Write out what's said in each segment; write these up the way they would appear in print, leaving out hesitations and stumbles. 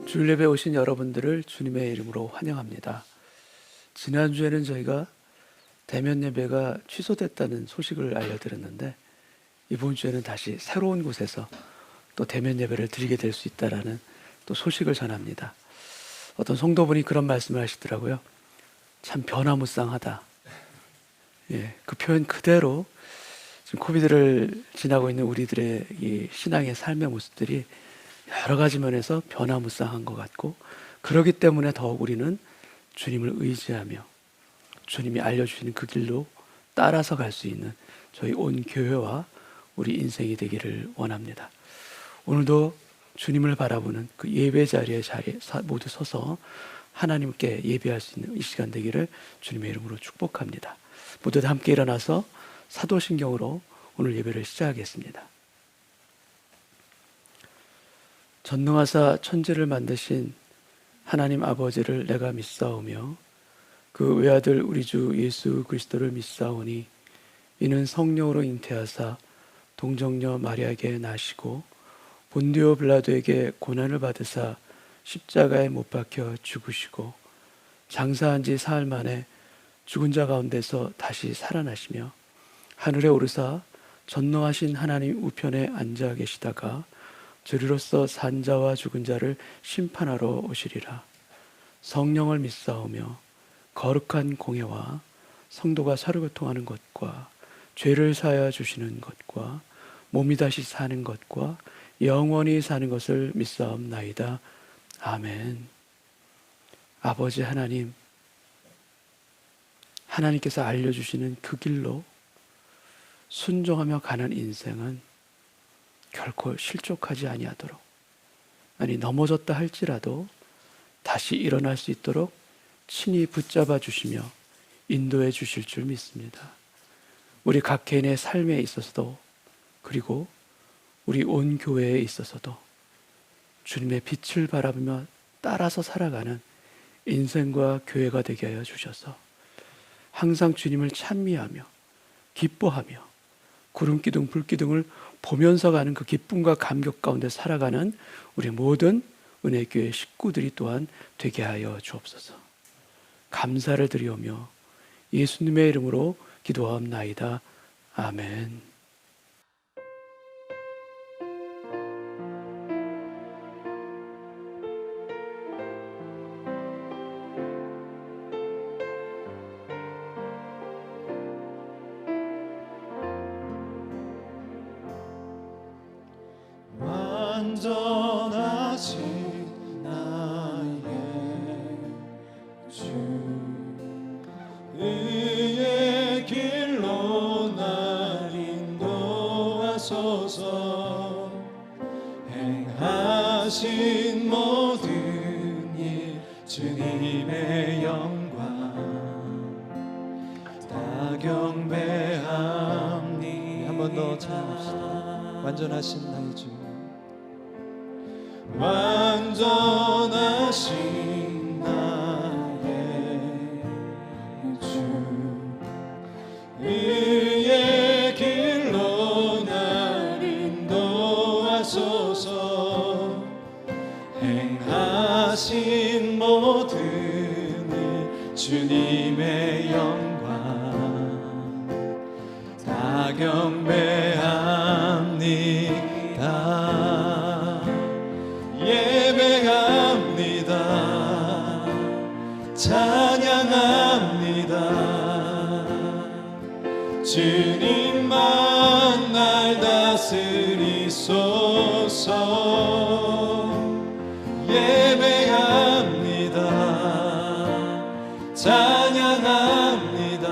주일 예배 오신 여러분들을 주님의 이름으로 환영합니다. 지난주에는 저희가 대면 예배가 취소됐다는 소식을 알려드렸는데, 이번 주에는 다시 새로운 곳에서 또 대면 예배를 드리게 될 수 있다라는 또 소식을 전합니다. 어떤 성도분이 그런 말씀을 하시더라고요. 참 변화무쌍하다. 그 표현 그대로 지금 코비드를 지나고 있는 우리들의 이 신앙의 삶의 모습들이 여러 가지 면에서 변화무쌍한 것 같고, 그렇기 때문에 더욱 우리는 주님을 의지하며 주님이 알려주시는 그 길로 따라서 갈 수 있는 저희 온 교회와 우리 인생이 되기를 원합니다. 오늘도 주님을 바라보는 그 예배 자리에 모두 서서 하나님께 예배할 수 있는 이 시간 되기를 주님의 이름으로 축복합니다. 모두 다 함께 일어나서 사도신경으로 오늘 예배를 시작하겠습니다. 전능하사 천지를 만드신 하나님 아버지를 내가 믿사오며 그 외아들 우리 주 예수 그리스도를 믿사오니 이는 성령으로 잉태하사 동정녀 마리아에게 나시고 본디오 빌라도에게 고난을 받으사 십자가에 못 박혀 죽으시고 장사한 지 사흘 만에 죽은 자 가운데서 다시 살아나시며 하늘에 오르사 전능하신 하나님 우편에 앉아 계시다가 저리로서 산 자와 죽은 자를 심판하러 오시리라. 성령을 믿사오며 거룩한 공예와 성도가 서로 교통하는 것과 죄를 사하여 주시는 것과 몸이 다시 사는 것과 영원히 사는 것을 믿사옵나이다. 아멘. 아버지 하나님, 하나님께서 알려주시는 그 길로 순종하며 가는 인생은 결코 실족하지 아니하도록, 아니 넘어졌다 할지라도 다시 일어날 수 있도록 친히 붙잡아 주시며 인도해 주실 줄 믿습니다. 우리 각 개인의 삶에 있어서도, 그리고 우리 온 교회에 있어서도 주님의 빛을 바라보며 따라서 살아가는 인생과 교회가 되게 하여 주셔서 항상 주님을 찬미하며 기뻐하며 구름기둥 불기둥을 보면서 가는 그 기쁨과 감격 가운데 살아가는 우리 모든 은혜교회 식구들이 또한 되게 하여 주옵소서. 감사를 드리오며 예수님의 이름으로 기도하옵나이다. 아멘. 완전하신 나의 주 의의 길로 날 인도하소서. 행하신 모든 일 주님의 영광 다 경배합니다. 한 번 더 찬양합시다. 완전하신 나의 주, 완전하신 나의 주 의의 길로 날 인도하소서. 행하신 모든 일 주님의 영광 다 경배합니다. 예배합니다. 찬양합니다. 주님만 날 다스리소서. 예배합니다. 찬양합니다.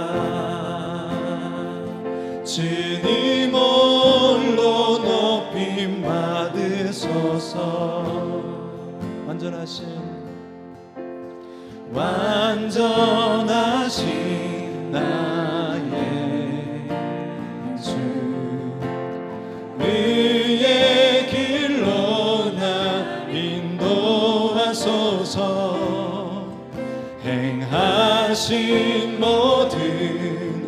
주님 홀로 높임 받으소서. 완전하신 나의 주 의의 길로 나 인도하소서. 행하신 모든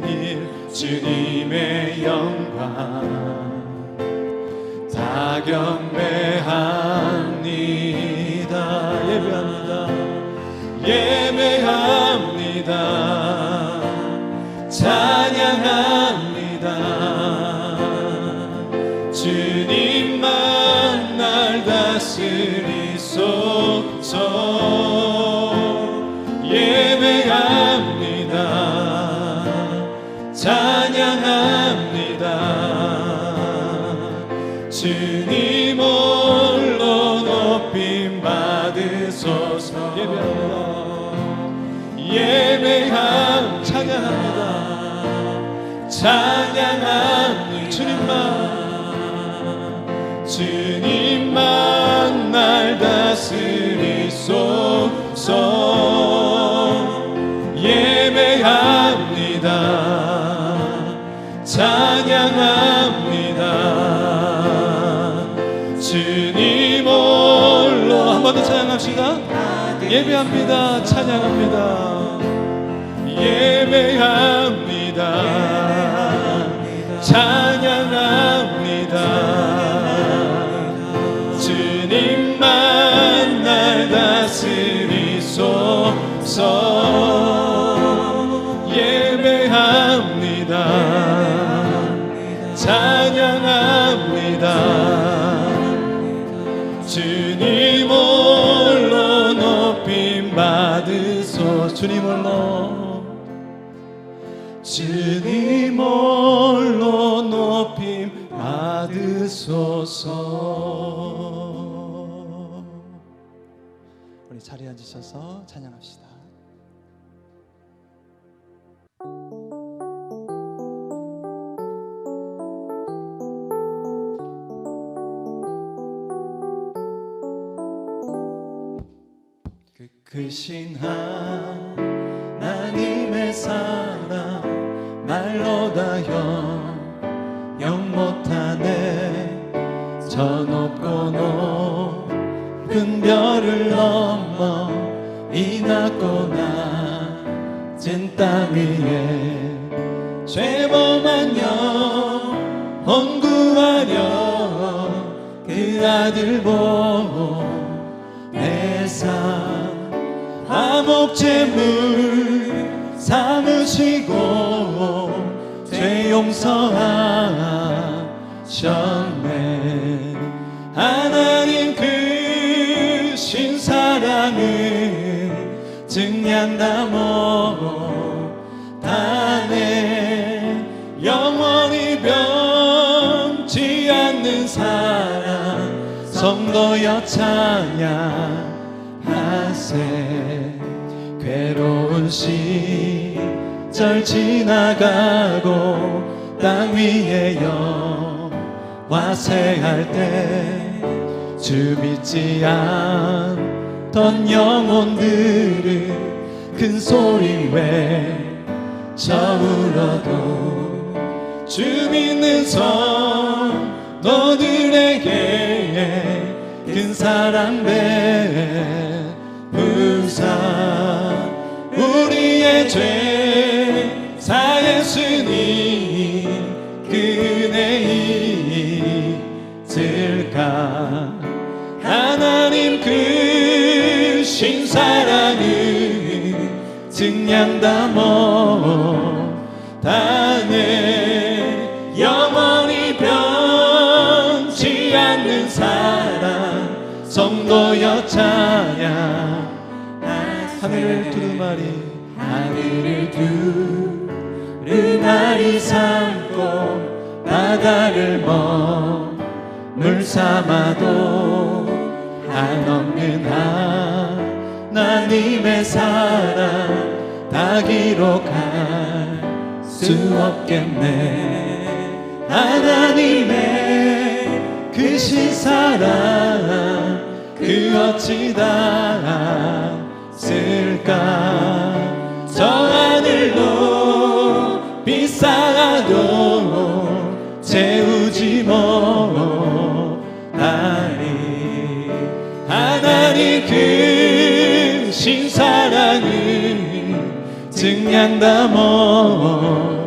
일 주님의 영광 다 경배합니다. 주님만 날 다스리소서. 예배합니다. 찬양합니다. 주님 홀로 높임 받으소서. 예배합니다. 찬양합니다. 찬양합니다. 주님만 날 다스리소서. 예배합니다. 찬양합니다. 주님 홀로 한 번 더 찬양합시다. 예배합니다. 찬양합니다. 예배합니다. 찬양합니다. 주님만 날 다스리소서. 예배합니다. 찬양합니다. 주님 홀로 높임 받으소서. 주님 홀로 높임 받으소서. 우리 자리에 앉으셔서 찬양합시다. 크신 하나님의 사랑 말로 다 영 못하네. 저 높고 높은 별을 넘어 이 낮고 낮은 땅 위에 죄범한 영혼 구하려 그 아들 보내사 화목제물 삼으시고 죄 용서하셨네. 하나님 크신 사랑은 증량 다 못하네. 영원히 변치 않는 사랑 성도여 찬양하세. 괴로운 시절 지나가고 땅 위에 영화세할 때 주 믿지 않던 영혼들은 큰 소리 외쳐 울어도 주 믿는 성도들에게 큰 사랑 베푸사 우리의 죄 사했으니 그 은혜 있을까. 하나님 크신 사랑은 증량 다 못하네. 영원히 변치 않는 사랑 성도여 찬양. 하늘을 두루마리 삼고 바다를 머물 삼아도 한없는 하나님의 사랑 다 기록할 수 없겠네. 하나님의 크신 사랑 그 어찌 닿았을까. 저 하늘도 비싸도 채우지 못하니. 하나님 크신 사랑은 증량 다 못하네.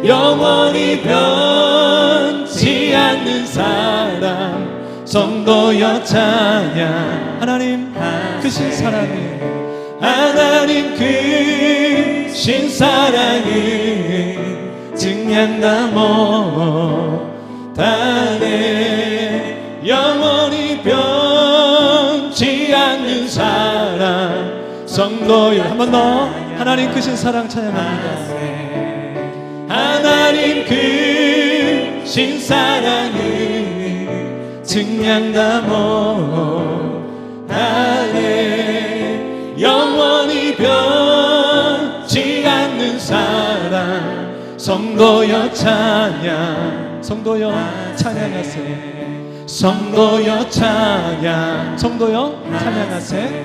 영원히 변치 않는 사랑 성도여 찬양. 하나님 크신 사랑은 하나님 크신 사랑은 증량 다 못하네. 영원히 변치 않는 사랑 성도여. 한 번 더 하나님 크신 사랑 찬양합니다. 하나님 크신 사랑을 증량 다 못하네. 영원히 변치 않는 사랑 성도여 찬양. 성도여 찬양하세. 성도여 찬양. 성도여 찬양하세.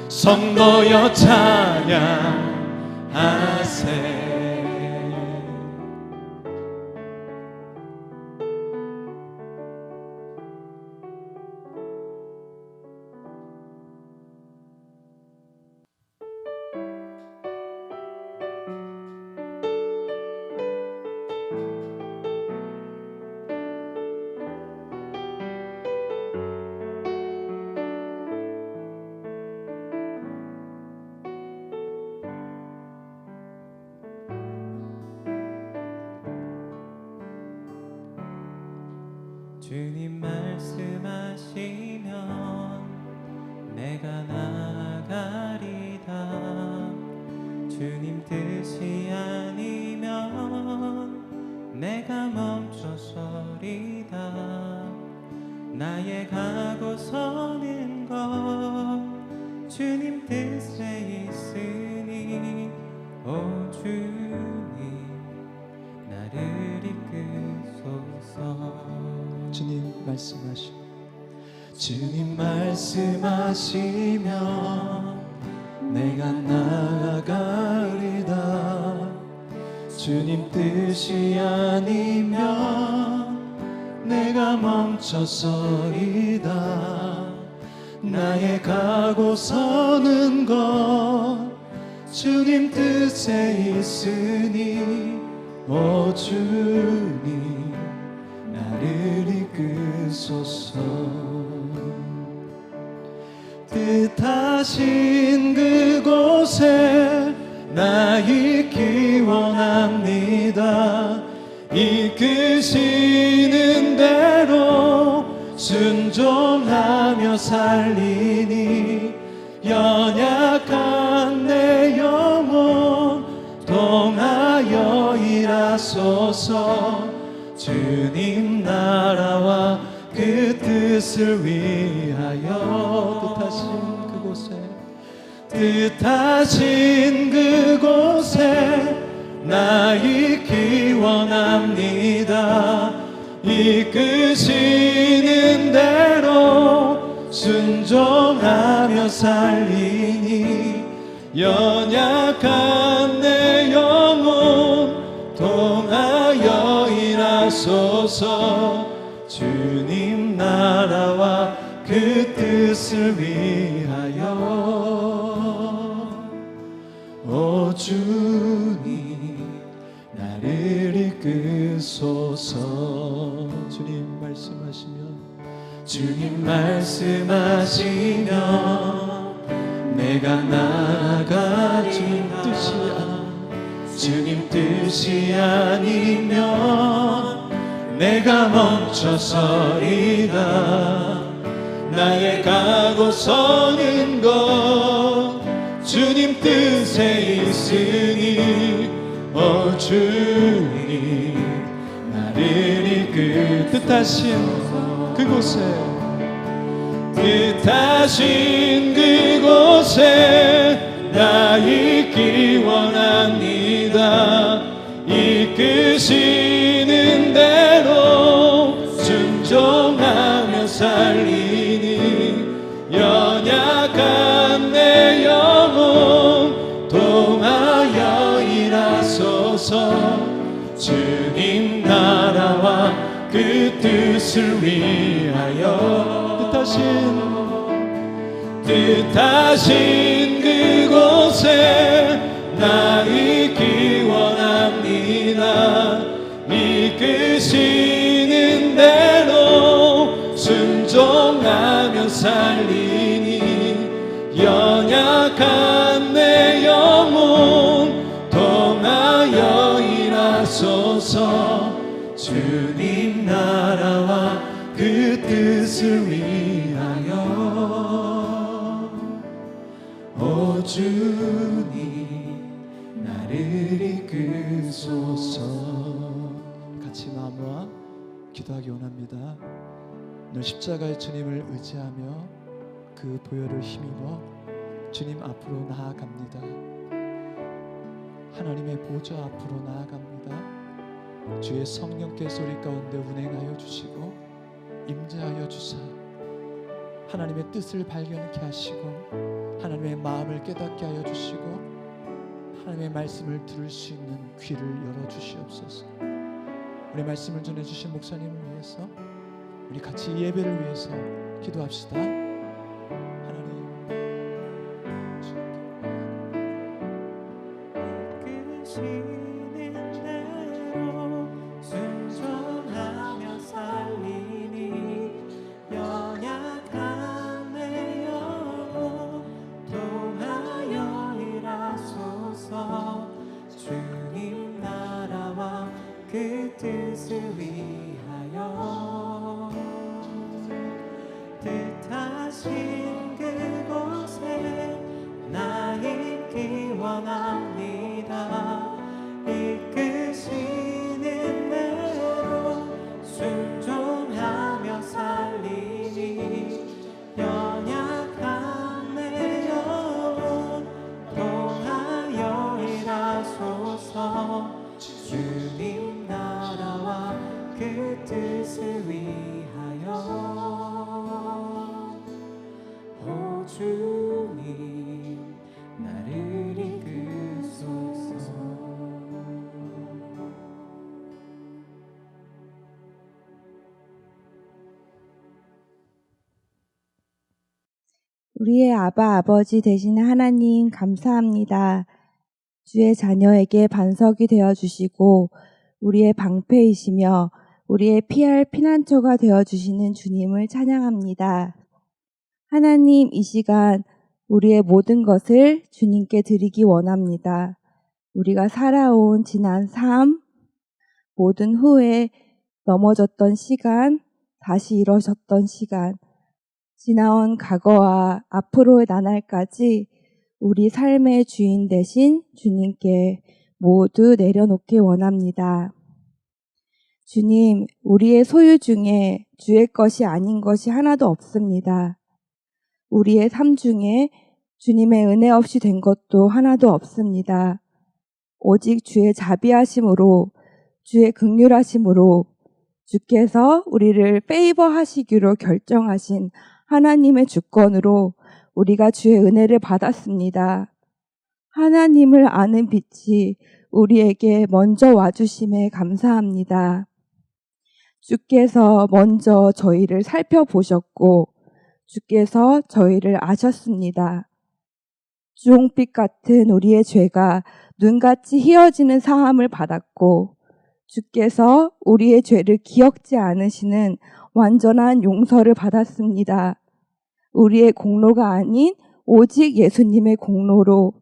성도여 찬양하세. 주님 말씀하시면 내가 나아가리다. 주님 뜻이 아니면 내가 멈춰서리다. 나의 가고 서는 것 주님 뜻에 있으니 오 주님 나를 이끄소서. 주님 말씀하시. 주님 말씀하시면 내가 나아가리다. 주님 뜻이 아니면 내가 멈춰서리다. 나의 가고 서는 것 주님 뜻에 있으니 오 주님 나를 이끄소서. 뜻하신 그곳에 나 있기 원합니다. 이끄시는 대로 순종하며 살리니 연약한 내 영혼 통하여 일하소서. 주님 나라와 그 뜻을 위하여 뜻하신 그곳에 나 있기 원합니다. 이끄시는 대로 순종하며 살리니 연약한 내 영혼 통하여 일하소서. 주님 나라와 그 뜻을 위하여 오 주님 나를 이끄소서. 주님 말씀하시면 주님 말씀하시면 내가 나아가리. 주님 뜻이 아니면 내가 멈춰서리다. 나의 가고 서는 것 주님 뜻에 있으니 오 주님 나를 이끌. 뜻하신 그곳에 나 있기 원합니다. 이끄시는 대로 순종하며 살리니 연약한 내 영혼 통하여 일하소서. 주님 나라와 그 뜻을 위하여 뜻하신 그곳에 나 있기 원합니다. 이끄시는 대로 순종하며 살리니 연약한 내 영혼 통하여 일하소서. 주옵소서. 주님 나라와 그 뜻을 위하여 오 주님 나를 이끄소서. 같이 마음과 기도하기 원합니다. 오늘 십자가의 주님을 의지하며 그 보혈을 힘입어 주님 앞으로 나아갑니다. 하나님의 보좌 앞으로 나아갑니다. 주의 성령께서 우리 가운데 운행하여 주시고 임재하여 주사 하나님의 뜻을 발견케 하시고 하나님의 마음을 깨닫게 하여 주시고 하나님의 말씀을 들을 수 있는 귀를 열어 주시옵소서. 우리 말씀을 전해주신 목사님을 위해서 우리 같이 이 예배를 위해서 기도합시다. 하나님 이끄시는 대로 순종하며 살리니 연약한 내 영혼 통하여 일하소서. 주님 나라와 그 뜻을 위하여 뜻하신 그곳에 나 있기 원합니다. 이끄시는 대로 순종하며 살리니 연약한 내 영혼 통하여 일하소서. 주님 나라와 그 뜻을 위하여 오 주님 나를 이끄소서. 우리의 아바 아버지 되시는 하나님 감사합니다. 주의 자녀에게 반석이 되어주시고 우리의 방패이시며 우리의 피할 피난처가 되어주시는 주님을 찬양합니다. 하나님, 이 시간 우리의 모든 것을 주님께 드리기 원합니다. 우리가 살아온 지난 삶, 모든 후에 넘어졌던 시간, 다시 일어섰던 시간, 지나온 과거와 앞으로의 나날까지 우리 삶의 주인 되신 주님께 모두 내려놓기 원합니다. 주님, 우리의 소유 중에 주의 것이 아닌 것이 하나도 없습니다. 우리의 삶 중에 주님의 은혜 없이 된 것도 하나도 없습니다. 오직 주의 자비하심으로, 주의 긍휼하심으로 주께서 우리를 페이버 하시기로 결정하신 하나님의 주권으로 우리가 주의 은혜를 받았습니다. 하나님을 아는 빛이 우리에게 먼저 와주심에 감사합니다. 주께서 먼저 저희를 살펴보셨고 주께서 저희를 아셨습니다. 주홍빛 같은 우리의 죄가 눈같이 희어지는 사함을 받았고 주께서 우리의 죄를 기억지 않으시는 완전한 용서를 받았습니다. 우리의 공로가 아닌 오직 예수님의 공로로,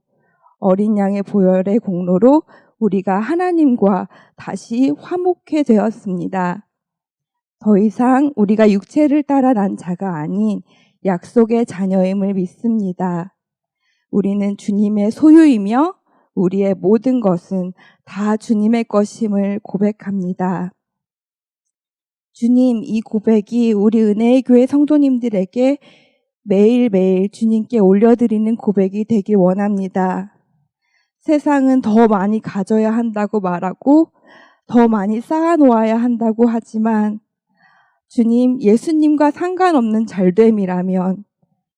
어린 양의 보혈의 공로로 우리가 하나님과 다시 화목해 되었습니다. 더 이상 우리가 육체를 따라 난 자가 아닌 약속의 자녀임을 믿습니다. 우리는 주님의 소유이며 우리의 모든 것은 다 주님의 것임을 고백합니다. 주님, 이 고백이 우리 은혜의 교회 성도님들에게 매일매일 주님께 올려드리는 고백이 되길 원합니다. 세상은 더 많이 가져야 한다고 말하고 더 많이 쌓아놓아야 한다고 하지만 주님, 예수님과 상관없는 잘됨이라면,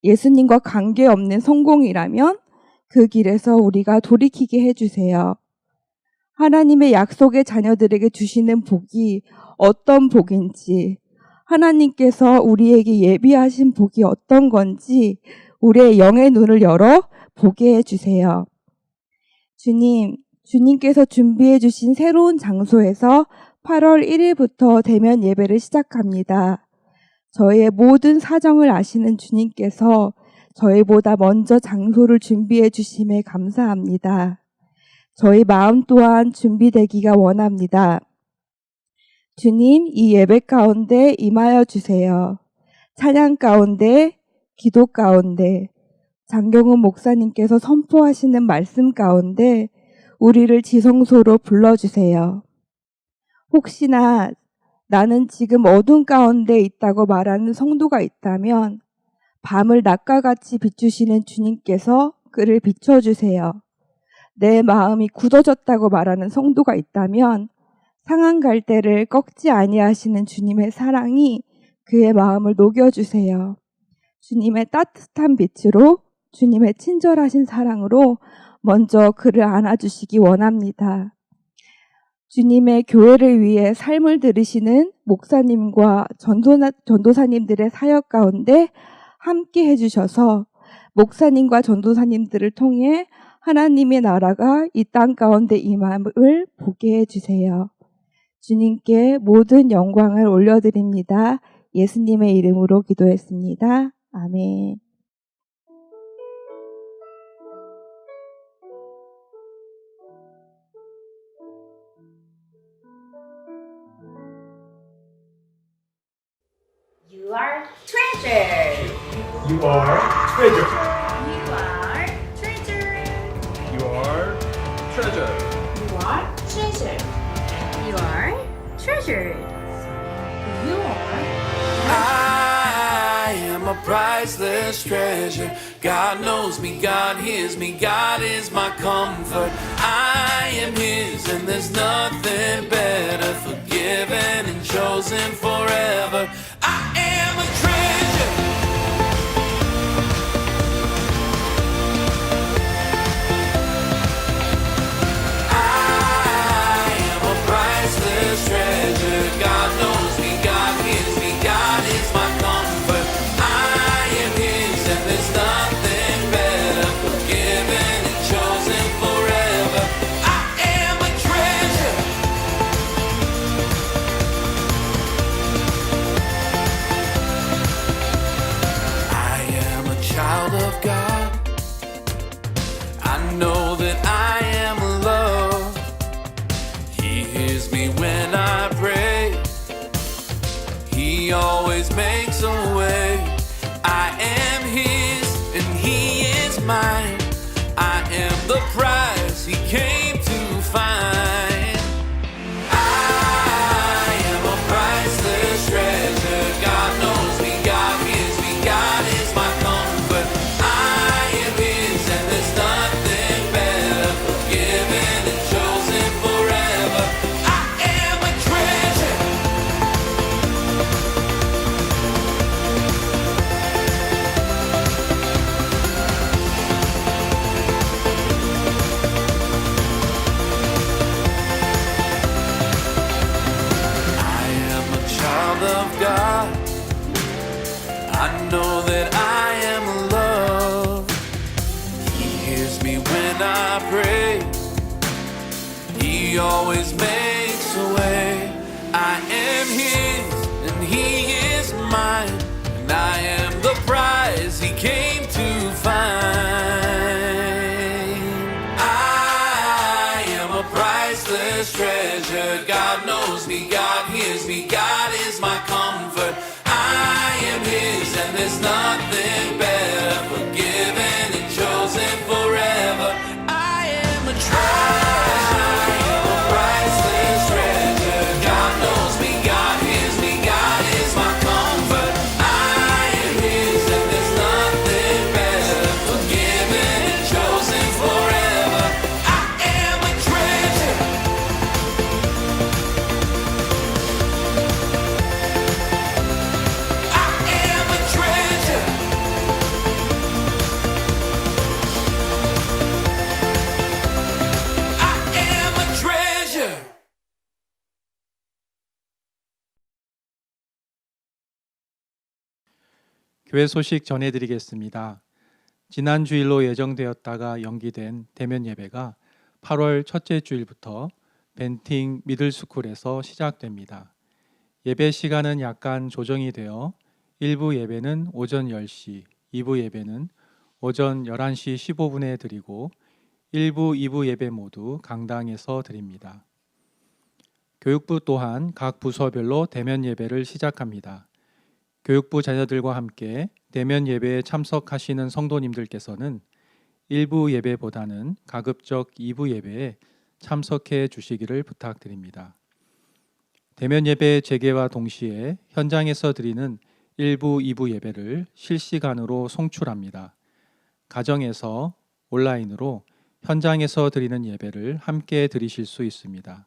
예수님과 관계없는 성공이라면 그 길에서 우리가 돌이키게 해주세요. 하나님의 약속의 자녀들에게 주시는 복이 어떤 복인지, 하나님께서 우리에게 예비하신 복이 어떤 건지 우리의 영의 눈을 열어 보게 해주세요. 주님, 주님께서 준비해 주신 새로운 장소에서 8월 1일부터 대면 예배를 시작합니다. 저희의 모든 사정을 아시는 주님께서 저희보다 먼저 장소를 준비해 주심에 감사합니다. 저희 마음 또한 준비되기가 원합니다. 주님, 이 예배 가운데 임하여 주세요. 찬양 가운데, 기도 가운데, 장경훈 목사님께서 선포하시는 말씀 가운데 우리를 지성소로 불러주세요. 혹시나 나는 지금 어둠 가운데 있다고 말하는 성도가 있다면 밤을 낮과 같이 비추시는 주님께서 그를 비춰주세요. 내 마음이 굳어졌다고 말하는 성도가 있다면 상한 갈대를 꺾지 아니하시는 주님의 사랑이 그의 마음을 녹여주세요. 주님의 따뜻한 빛으로, 주님의 친절하신 사랑으로 먼저 그를 안아주시기 원합니다. 주님의 교회를 위해 삶을 들이시는 목사님과 전도사님들의 사역 가운데 함께 해주셔서 목사님과 전도사님들을 통해 하나님의 나라가 이 땅 가운데 임함을 보게 해주세요. 주님께 모든 영광을 올려드립니다. 예수님의 이름으로 기도했습니다. 아멘. You are treasure. You are treasure. You are treasure. You are treasure. You are treasure. You are treasure. You are. I am a priceless treasure. God knows me, God hears me, God is my comfort. I am His, and there's nothing better. Forgiven and chosen forever. I am a treasure. I am a priceless treasure. God knows me, God hears me, God is my comfort. I am His, and there's nothing better. Forgiven and chosen forever. I am a treasure. I am a child of God. I know that I am loved. He hears me when I pray. He always makes a way. I am His and He is mine. I am the prize He came to find. I am a priceless treasure. God knows me, God hears me, God is my comfort. I am His, and there's nothing better. Forgiven and chosen forever. I am a treasure. I am a child of God. I know that I am loved. He hears me when I pray. He always makes a way. I am His and He is mine. And I am the prize He came to find. I am a priceless treasure. God knows me, God hears me, God is my comfort. I am His, and there's nothing better. Forgiven and chosen forever. I am a treasure. I am a priceless treasure. God knows me, God hears me, God is my comfort. I am His, and there's nothing better. Forgiven and chosen forever. I am a treasure. I am a treasure. I am a treasure. 교회 소식 전해드리겠습니다. 지난 주일로 예정되었다가 연기된 대면 예배가 8월 첫째 주일부터 벤팅 미들스쿨에서 시작됩니다. 예배 시간은 약간 조정이 되어 1부 예배는 오전 10시, 2부 예배는 오전 11시 15분에 드리고 1부, 2부 예배 모두 강당에서 드립니다. 교육부 또한 각 부서별로 대면 예배를 시작합니다. 교육부 자녀들과 함께 대면 예배에 참석하시는 성도님들께서는 1부 예배보다는 가급적 2부 예배에 참석해 주시기를 부탁드립니다. 대면 예배 재개와 동시에 현장에서 드리는 1부, 2부 예배를 실시간으로 송출합니다. 가정에서 온라인으로 현장에서 드리는 예배를 함께 드리실 수 있습니다.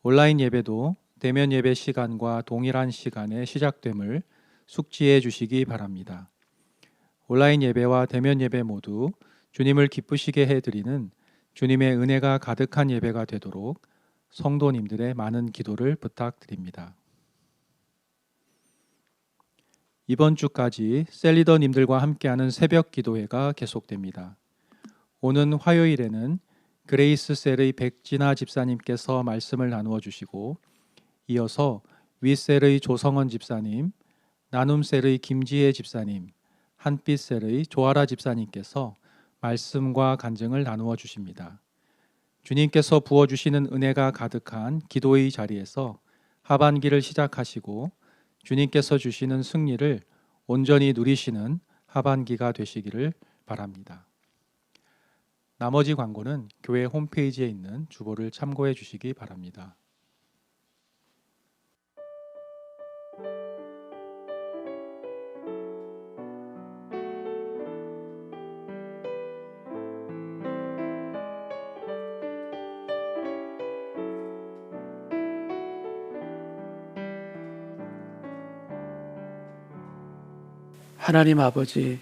온라인 예배도 대면 예배 시간과 동일한 시간에 시작됨을 숙지해 주시기 바랍니다. 온라인 예배와 대면 예배 모두 주님을 기쁘시게 해드리는 주님의 은혜가 가득한 예배가 되도록 성도님들의 많은 기도를 부탁드립니다. 이번 주까지 셀리더님들과 함께하는 새벽 기도회가 계속됩니다. 오는 화요일에는 그레이스 셀의 백진아 집사님께서 말씀을 나누어 주시고 이어서 윗셀의 조성원 집사님, 나눔셀의 김지혜 집사님, 한빛셀의 조아라 집사님께서 말씀과 간증을 나누어 주십니다. 주님께서 부어주시는 은혜가 가득한 기도의 자리에서 하반기를 시작하시고 주님께서 주시는 승리를 온전히 누리시는 하반기가 되시기를 바랍니다. 나머지 광고는 교회 홈페이지에 있는 주보를 참고해 주시기 바랍니다. 하나님 아버지,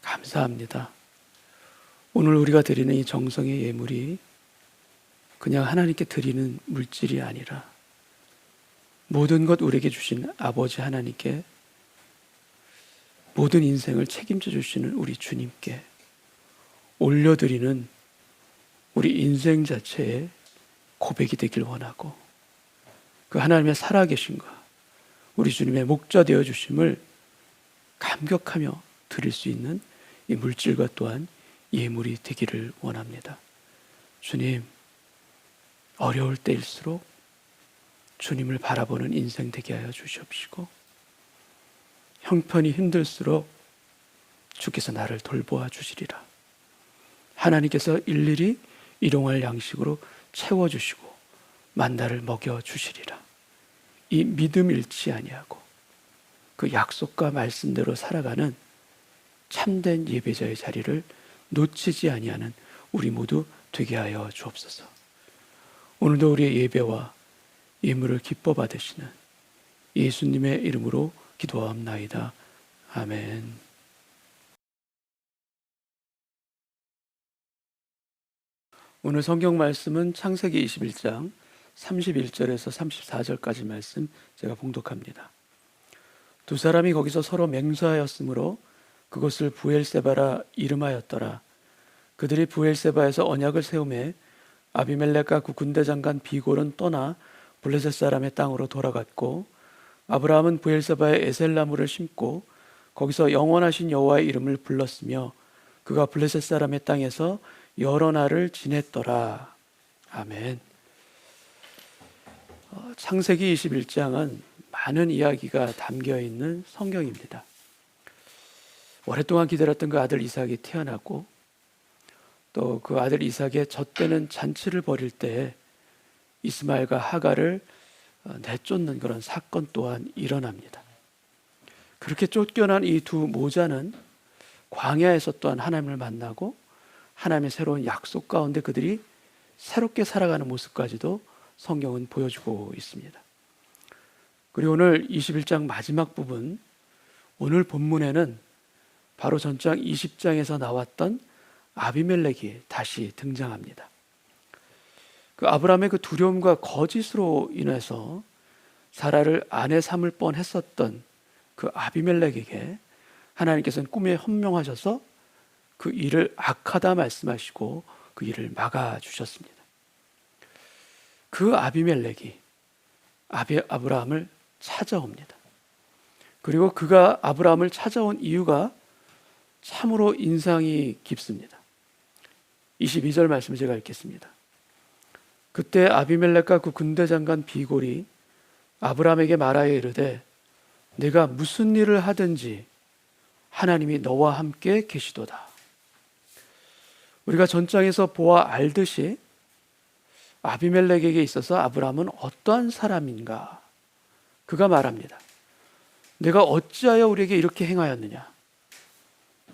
감사합니다. 오늘 우리가 드리는 이 정성의 예물이 그냥 하나님께 드리는 물질이 아니라 모든 것 우리에게 주신 아버지 하나님께, 모든 인생을 책임져 주시는 우리 주님께 올려드리는 우리 인생 자체의 고백이 되길 원하고, 그 하나님의 살아계심과 우리 주님의 목자 되어 주심을 감격하며 드릴 수 있는 이 물질과 또한 예물이 되기를 원합니다. 주님, 어려울 때일수록 주님을 바라보는 인생 되게 하여 주시옵시고, 형편이 힘들수록 주께서 나를 돌보아 주시리라. 하나님께서 일일이 일용할 양식으로 채워주시고 만나를 먹여 주시리라. 이 믿음 잃지 아니하고 그 약속과 말씀대로 살아가는 참된 예배자의 자리를 놓치지 아니하는 우리 모두 되게 하여 주옵소서. 오늘도 우리의 예배와 예물을 기뻐 받으시는 예수님의 이름으로 기도하옵나이다. 아멘. 오늘 성경 말씀은 창세기 21장 31절에서 34절까지 말씀 제가 봉독합니다. 두 사람이 거기서 서로 맹수하였으므로 그것을 부엘세바라 이름하였더라. 그들이 부엘세바에서 언약을 세우매 아비멜렉과 그 군대 장관 비골은 떠나 블레셋 사람의 땅으로 돌아갔고, 아브라함은 부엘세바에 에셀나무를 심고 거기서 영원하신 여호와의 이름을 불렀으며 그가 블레셋 사람의 땅에서 여러 날을 지냈더라. 아멘. 창세기 21장은 많은 이야기가 담겨있는 성경입니다. 오랫동안 기다렸던 그 아들 이삭이 태어나고, 또 그 아들 이삭의 젖되는 잔치를 벌일 때 이스마엘과 하갈을 내쫓는 그런 사건 또한 일어납니다. 그렇게 쫓겨난 이 두 모자는 광야에서 또한 하나님을 만나고 하나님의 새로운 약속 가운데 그들이 새롭게 살아가는 모습까지도 성경은 보여주고 있습니다. 그리고 오늘 21장 마지막 부분, 오늘 본문에는 바로 전장 20장에서 나왔던 아비멜렉이 다시 등장합니다. 그 아브라함의 그 두려움과 거짓으로 인해서 사라를 아내 삼을 뻔했었던 그 아비멜렉에게 하나님께서는 꿈에 현명하셔서 그 일을 악하다 말씀하시고 그 일을 막아주셨습니다. 그 아비멜렉이 아브라함을 찾아옵니다. 그리고 그가 아브라함을 찾아온 이유가 참으로 인상이 깊습니다. 22절 말씀을 제가 읽겠습니다. 그때 아비멜렉과 그 군대 장관 비골이 아브라함에게 말하여 이르되 네가 무슨 일을 하든지 하나님이 너와 함께 계시도다. 우리가 전장에서 보아 알듯이 아비멜렉에게 있어서 아브라함은 어떠한 사람인가? 그가 말합니다. 내가 어찌하여 우리에게 이렇게 행하였느냐?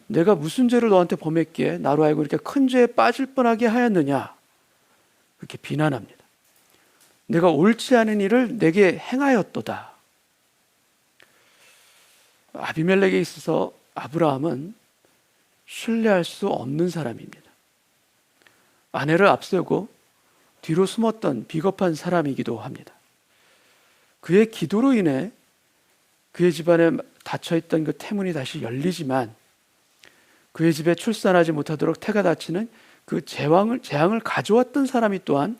내가 무슨 죄를 너한테 범했기에 나로 하여금 이렇게 큰 죄에 빠질 뻔하게 하였느냐? 그렇게 비난합니다. 내가 옳지 않은 일을 내게 행하였도다. 아비멜렉에 있어서 아브라함은 신뢰할 수 없는 사람입니다. 아내를 앞세우고 뒤로 숨었던 비겁한 사람이기도 합니다. 그의 기도로 인해 그의 집안에 닫혀있던 그 태문이 다시 열리지만 그의 집에 출산하지 못하도록 태가 닫히는 그 재앙을 가져왔던 사람이 또한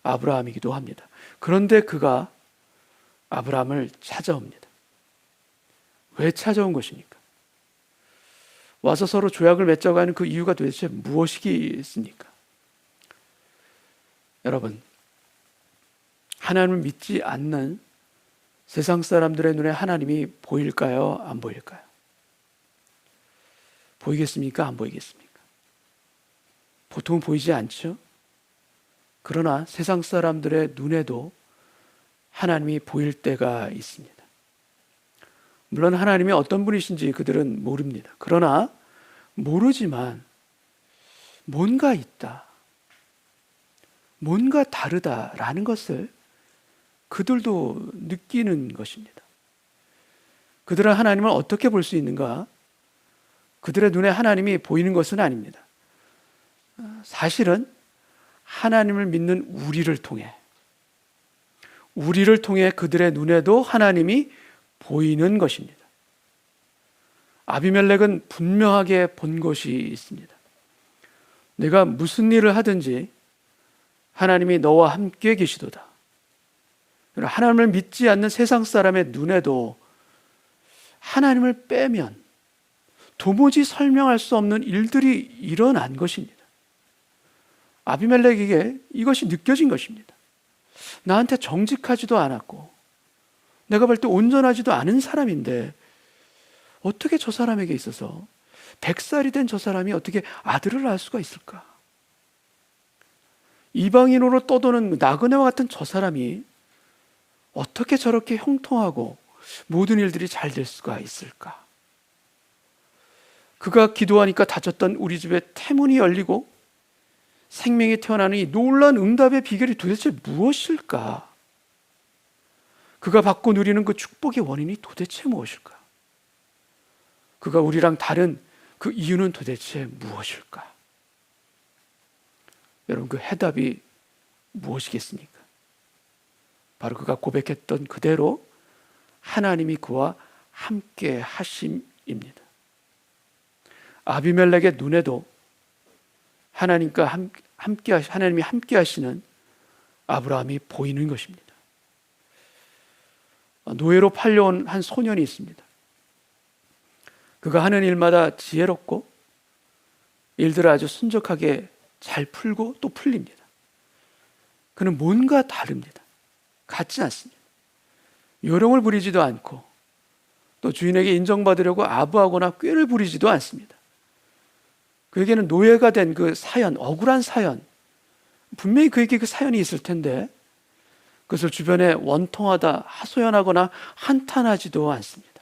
아브라함이기도 합니다. 그런데 그가 아브라함을 찾아옵니다. 왜 찾아온 것입니까? 와서 서로 조약을 맺자고 하는 그 이유가 도대체 무엇이겠습니까? 여러분, 하나님을 믿지 않는 세상 사람들의 눈에 하나님이 보일까요? 안 보일까요? 보이겠습니까? 안 보이겠습니까? 보통 보이지 않죠? 그러나 세상 사람들의 눈에도 하나님이 보일 때가 있습니다. 물론 하나님이 어떤 분이신지 그들은 모릅니다. 그러나 모르지만 뭔가 있다, 뭔가 다르다라는 것을 그들도 느끼는 것입니다. 그들은 하나님을 어떻게 볼 수 있는가? 그들의 눈에 하나님이 보이는 것은 아닙니다. 사실은 하나님을 믿는 우리를 통해 그들의 눈에도 하나님이 보이는 것입니다. 아비멜렉은 분명하게 본 것이 있습니다. 내가 무슨 일을 하든지 하나님이 너와 함께 계시도다. 하나님을 믿지 않는 세상 사람의 눈에도 하나님을 빼면 도무지 설명할 수 없는 일들이 일어난 것입니다. 아비멜렉에게 이것이 느껴진 것입니다. 나한테 정직하지도 않았고 내가 볼 때 온전하지도 않은 사람인데 어떻게 저 사람에게 있어서 100살이 된 저 사람이 어떻게 아들을 낳을 수가 있을까? 이방인으로 떠도는 나그네와 같은 저 사람이 어떻게 저렇게 형통하고 모든 일들이 잘 될 수가 있을까? 그가 기도하니까 닫혔던 우리 집의 태문이 열리고 생명이 태어나는 이 놀라운 응답의 비결이 도대체 무엇일까? 그가 받고 누리는 그 축복의 원인이 도대체 무엇일까? 그가 우리랑 다른 그 이유는 도대체 무엇일까? 여러분, 그 해답이 무엇이겠습니까? 바로 그가 고백했던 그대로 하나님이 그와 함께 하심입니다. 아비멜렉의 눈에도 하나님이 함께 하시는 아브라함이 보이는 것입니다. 노예로 팔려온 한 소년이 있습니다. 그가 하는 일마다 지혜롭고 일들을 아주 순적하게 잘 풀고 또 풀립니다. 그는 뭔가 다릅니다. 같지 않습니다. 요령을 부리지도 않고 또 주인에게 인정받으려고 아부하거나 꾀를 부리지도 않습니다. 그에게는 노예가 된 그 사연, 억울한 사연, 분명히 그에게 그 사연이 있을 텐데 그것을 주변에 원통하다, 하소연하거나 한탄하지도 않습니다.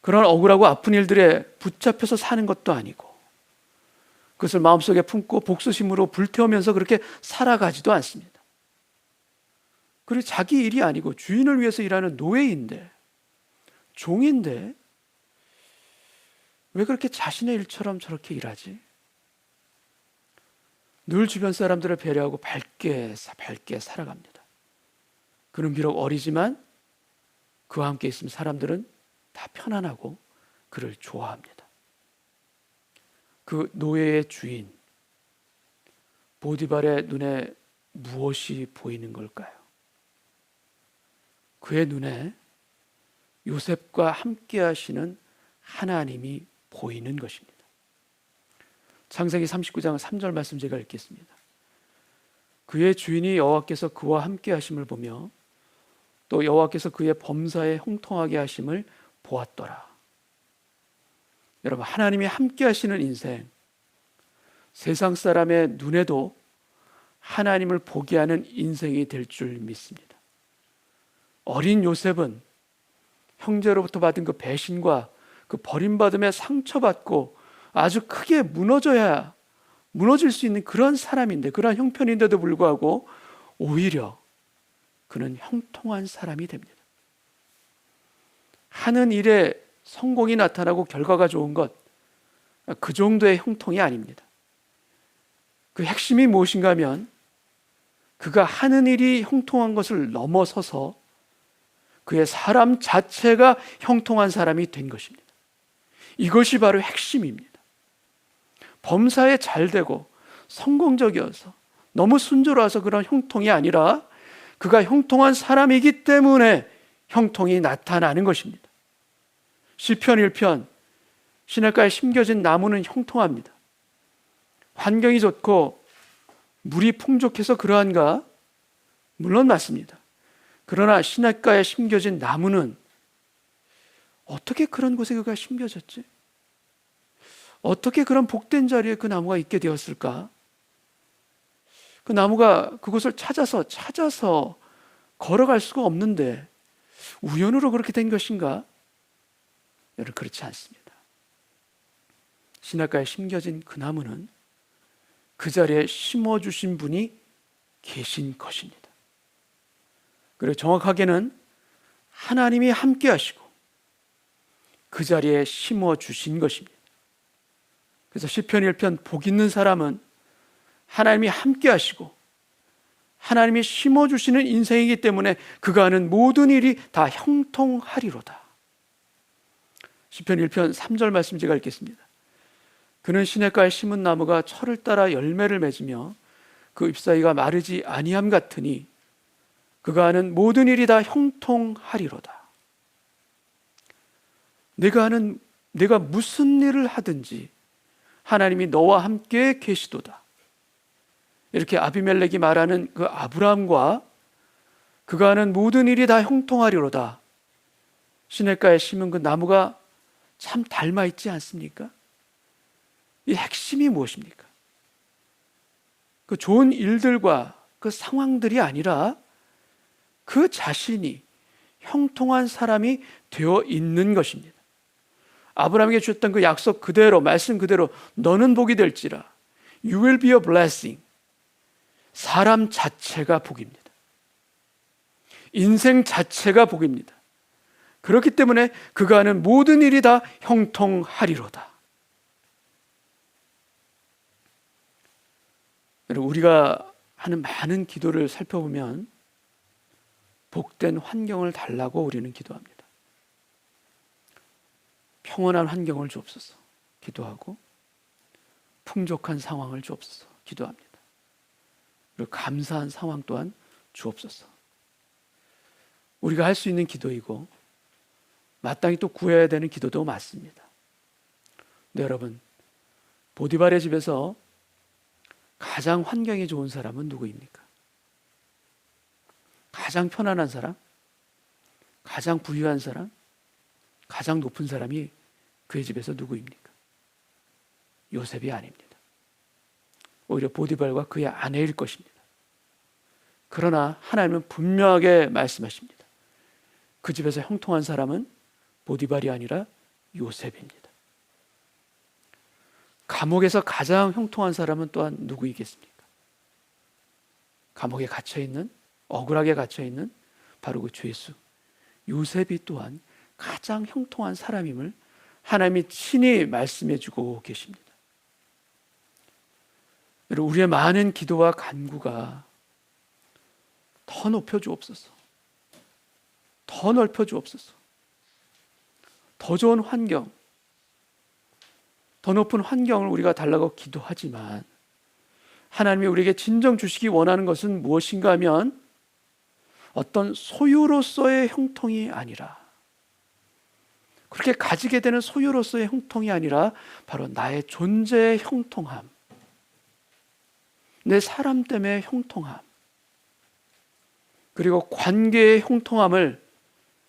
그런 억울하고 아픈 일들에 붙잡혀서 사는 것도 아니고 그것을 마음속에 품고 복수심으로 불태우면서 그렇게 살아가지도 않습니다. 그리고 자기 일이 아니고 주인을 위해서 일하는 노예인데, 종인데 왜 그렇게 자신의 일처럼 저렇게 일하지? 늘 주변 사람들을 배려하고 밝게 살아갑니다. 그는 비록 어리지만 그와 함께 있으면 사람들은 다 편안하고 그를 좋아합니다. 그 노예의 주인 보디발의 눈에 무엇이 보이는 걸까요? 그의 눈에 요셉과 함께 하시는 하나님이 보이는 것입니다. 창세기 39장 3절 말씀 제가 읽겠습니다. 그의 주인이 여호와께서 그와 함께 하심을 보며 또 여호와께서 그의 범사에 형통하게 하심을 보았더라. 여러분, 하나님이 함께 하시는 인생, 세상 사람의 눈에도 하나님을 보게 하는 인생이 될 줄 믿습니다. 어린 요셉은 형제로부터 받은 그 배신과 그 버림받음에 상처받고 아주 크게 무너질 수 있는 그런 사람인데, 그런 형편인데도 불구하고 오히려 그는 형통한 사람이 됩니다. 하는 일에 성공이 나타나고 결과가 좋은 것, 그 정도의 형통이 아닙니다. 그 핵심이 무엇인가 하면 그가 하는 일이 형통한 것을 넘어서서 그의 사람 자체가 형통한 사람이 된 것입니다. 이것이 바로 핵심입니다. 범사에 잘 되고 성공적이어서 너무 순조로워서 그런 형통이 아니라 그가 형통한 사람이기 때문에 형통이 나타나는 것입니다. 시편 1편, 시냇가에 심겨진 나무는 형통합니다. 환경이 좋고 물이 풍족해서 그러한가? 물론 맞습니다. 그러나 시냇가에 심겨진 나무는 어떻게 그런 곳에 그가 심겨졌지? 어떻게 그런 복된 자리에 그 나무가 있게 되었을까? 그 나무가 그곳을 찾아서 걸어갈 수가 없는데 우연으로 그렇게 된 것인가? 여러분, 그렇지 않습니다. 시냇가에 심겨진 그 나무는 그 자리에 심어주신 분이 계신 것입니다. 그리고 정확하게는 하나님이 함께 하시고 그 자리에 심어주신 것입니다. 그래서 시편 1편 복 있는 사람은 하나님이 함께 하시고 하나님이 심어주시는 인생이기 때문에 그가 하는 모든 일이 다 형통하리로다. 시편 1편 3절 말씀 제가 읽겠습니다. 그는 시냇가에 심은 나무가 철을 따라 열매를 맺으며 그 잎사귀가 마르지 아니함 같으니 그가 하는 모든 일이 다 형통하리로다. 내가 무슨 일을 하든지 하나님이 너와 함께 계시도다. 이렇게 아비멜렉이 말하는 그 아브라함과 그가 하는 모든 일이 다 형통하리로다. 시냇가에 심은 그 나무가 참 닮아 있지 않습니까? 이 핵심이 무엇입니까? 그 좋은 일들과 그 상황들이 아니라 그 자신이 형통한 사람이 되어 있는 것입니다. 아브라함에게 주셨던 그 약속 그대로, 말씀 그대로 너는 복이 될지라. You will be a blessing. 사람 자체가 복입니다. 인생 자체가 복입니다. 그렇기 때문에 그가 하는 모든 일이 다 형통하리로다. 우리가 하는 많은 기도를 살펴보면 복된 환경을 달라고 우리는 기도합니다. 평온한 환경을 주옵소서 기도하고 풍족한 상황을 주옵소서 기도합니다. 그리고 감사한 상황 또한 주옵소서. 우리가 할 수 있는 기도이고 마땅히 또 구해야 되는 기도도 맞습니다. 근데 여러분, 보디발의 집에서 가장 환경이 좋은 사람은 누구입니까? 가장 편안한 사람? 가장 부유한 사람? 가장 높은 사람이 그의 집에서 누구입니까? 요셉이 아닙니다. 오히려 보디발과 그의 아내일 것입니다. 그러나 하나님은 분명하게 말씀하십니다. 그 집에서 형통한 사람은 보디발이 아니라 요셉입니다. 감옥에서 가장 형통한 사람은 또한 누구이겠습니까? 감옥에 갇혀있는, 억울하게 갇혀있는 바로 그 주 예수 요셉이 또한 가장 형통한 사람임을 하나님이 친히 말씀해주고 계십니다. 여러분, 우리의 많은 기도와 간구가 더 높여주옵소서, 더 넓혀주옵소서, 더 좋은 환경, 더 높은 환경을 우리가 달라고 기도하지만 하나님이 우리에게 진정 주시기 원하는 것은 무엇인가 하면 어떤 소유로서의 형통이 아니라, 그렇게 가지게 되는 소유로서의 형통이 아니라 바로 나의 존재의 형통함, 내 사람 때문에 형통함, 그리고 관계의 형통함을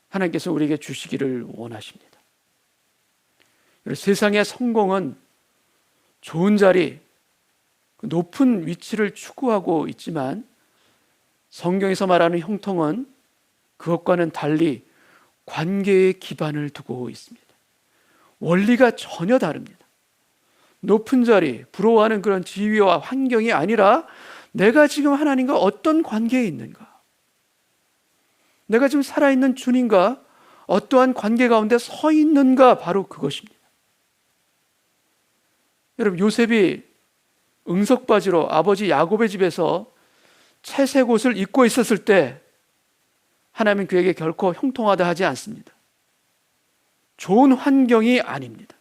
하나님께서 우리에게 주시기를 원하십니다. 세상의 성공은 좋은 자리, 높은 위치를 추구하고 있지만 성경에서 말하는 형통은 그것과는 달리 관계의 기반을 두고 있습니다. 원리가 전혀 다릅니다. 높은 자리, 부러워하는 그런 지위와 환경이 아니라 내가 지금 하나님과 어떤 관계에 있는가, 내가 지금 살아있는 주님과 어떠한 관계 가운데 서 있는가, 바로 그것입니다. 여러분, 요셉이 응석바지로 아버지 야곱의 집에서 채색 옷을 입고 있었을 때 하나님은 그에게 결코 형통하다 하지 않습니다. 좋은 환경이 아닙니다.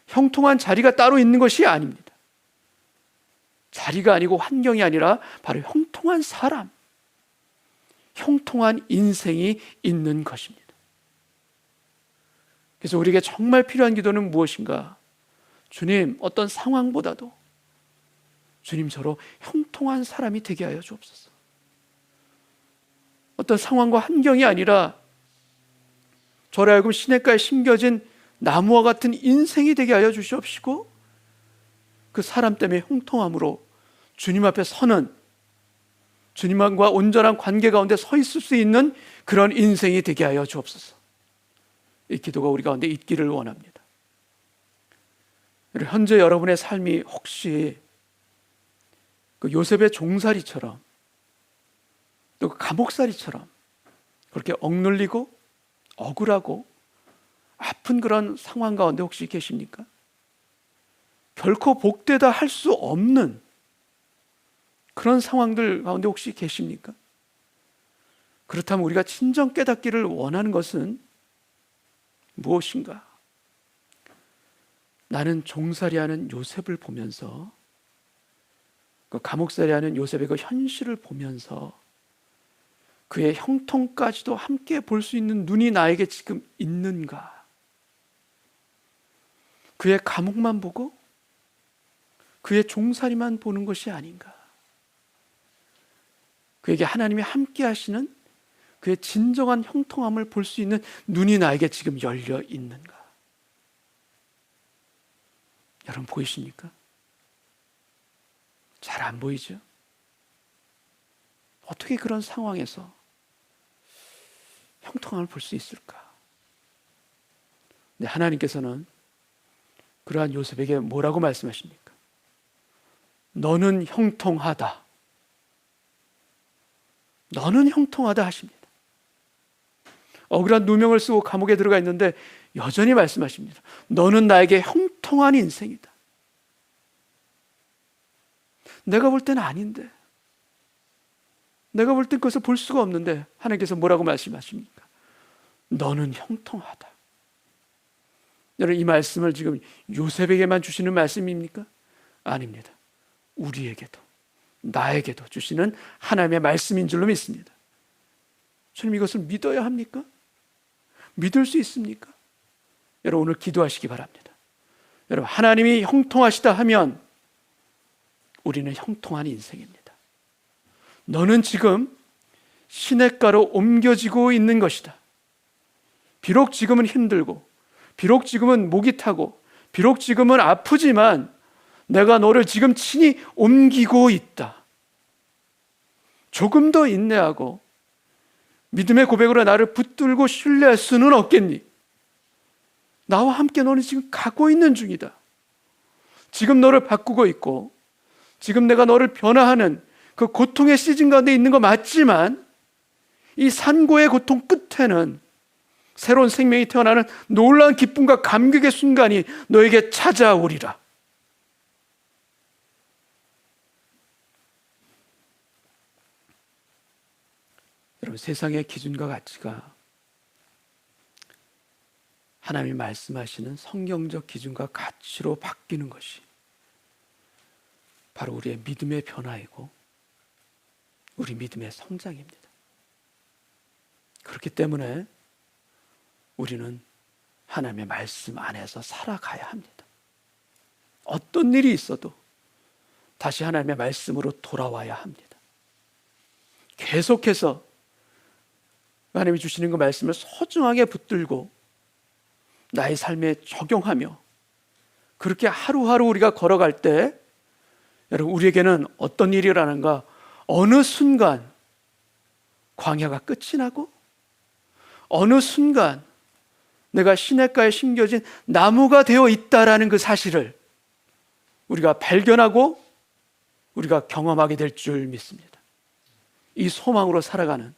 형통한 자리가 따로 있는 것이 아닙니다. 자리가 아니고 환경이 아니라 바로 형통한 사람, 형통한 인생이 있는 것입니다. 그래서 우리에게 정말 필요한 기도는 무엇인가? 주님, 어떤 상황보다도 주님, 저로 형통한 사람이 되게 하여 주옵소서. 어떤 상황과 환경이 아니라 저로 하여금 시냇가에 심겨진 나무와 같은 인생이 되게 하여 주시옵시고, 그 사람 때문에 형통함으로 주님 앞에 서는, 주님과 온전한 관계 가운데 서 있을 수 있는 그런 인생이 되게 하여 주옵소서. 이 기도가 우리 가운데 있기를 원합니다. 현재 여러분의 삶이 혹시 그 요셉의 종살이처럼, 또 그 감옥살이처럼 그렇게 억눌리고 억울하고 아픈 그런 상황 가운데 혹시 계십니까? 결코 복되다 할 수 없는 그런 상황들 가운데 혹시 계십니까? 그렇다면 우리가 진정 깨닫기를 원하는 것은 무엇인가? 나는 종살이하는 요셉을 보면서, 그 감옥살이하는 요셉의 그 현실을 보면서 그의 형통까지도 함께 볼 수 있는 눈이 나에게 지금 있는가? 그의 감옥만 보고 그의 종살이만 보는 것이 아닌가? 그에게 하나님이 함께 하시는 그의 진정한 형통함을 볼 수 있는 눈이 나에게 지금 열려 있는가? 여러분, 보이십니까? 잘 안 보이죠? 어떻게 그런 상황에서 형통함을 볼 수 있을까? 근데 하나님께서는 그러한 요셉에게 뭐라고 말씀하십니까? 너는 형통하다. 너는 형통하다 하십니다. 억울한 누명을 쓰고 감옥에 들어가 있는데 여전히 말씀하십니다. 너는 나에게 형통한 인생이다. 내가 볼 때는 아닌데, 내가 볼 땐 그것을 볼 수가 없는데 하나님께서 뭐라고 말씀하십니까? 너는 형통하다. 여러분, 이 말씀을 지금 요셉에게만 주시는 말씀입니까? 아닙니다. 우리에게도, 나에게도 주시는 하나님의 말씀인 줄로 믿습니다. 주님, 이것을 믿어야 합니까? 믿을 수 있습니까? 여러분, 오늘 기도하시기 바랍니다. 여러분, 하나님이 형통하시다 하면 우리는 형통한 인생입니다. 너는 지금 시냇가로 옮겨지고 있는 것이다. 비록 지금은 힘들고, 비록 지금은 목이 타고, 비록 지금은 아프지만 내가 너를 지금 친히 옮기고 있다. 조금 더 인내하고 믿음의 고백으로 나를 붙들고 신뢰할 수는 없겠니? 나와 함께 너는 지금 가고 있는 중이다. 지금 너를 바꾸고 있고, 지금 내가 너를 변화하는 그 고통의 시즌 가운데 있는 거 맞지만, 이 산고의 고통 끝에는 새로운 생명이 태어나는 놀라운 기쁨과 감격의 순간이 너에게 찾아오리라. 여러분, 세상의 기준과 가치가 하나님이 말씀하시는 성경적 기준과 가치로 바뀌는 것이 바로 우리의 믿음의 변화이고 우리 믿음의 성장입니다. 그렇기 때문에 우리는 하나님의 말씀 안에서 살아가야 합니다. 어떤 일이 있어도 다시 하나님의 말씀으로 돌아와야 합니다. 계속해서 하나님이 주시는 그 말씀을 소중하게 붙들고 나의 삶에 적용하며 그렇게 하루하루 우리가 걸어갈 때 여러분 우리에게는 어떤 일이 일어나는가? 어느 순간 광야가 끝이 나고 어느 순간 내가 시냇가에 심겨진 나무가 되어 있다라는 그 사실을 우리가 발견하고 우리가 경험하게 될 줄 믿습니다. 이 소망으로 살아가는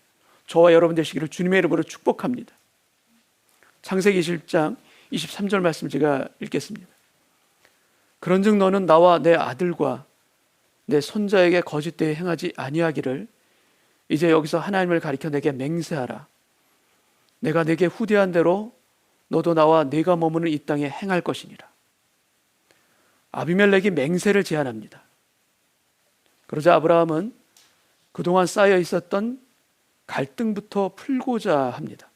저와 여러분 되시기를 주님의 이름으로 축복합니다. 창세기 20장 23절 말씀 제가 읽겠습니다. 그런즉 너는 나와 내 아들과 내 손자에게 거짓되이 행하지 아니하기를 이제 여기서 하나님을 가리켜 내게 맹세하라. 내가 내게 후대한 대로 너도 나와 네가 머무는 이 땅에 행할 것이니라. 아비멜렉이 맹세를 제안합니다. 그러자 아브라함은 그동안 쌓여 있었던 갈등부터 풀고자 합니다.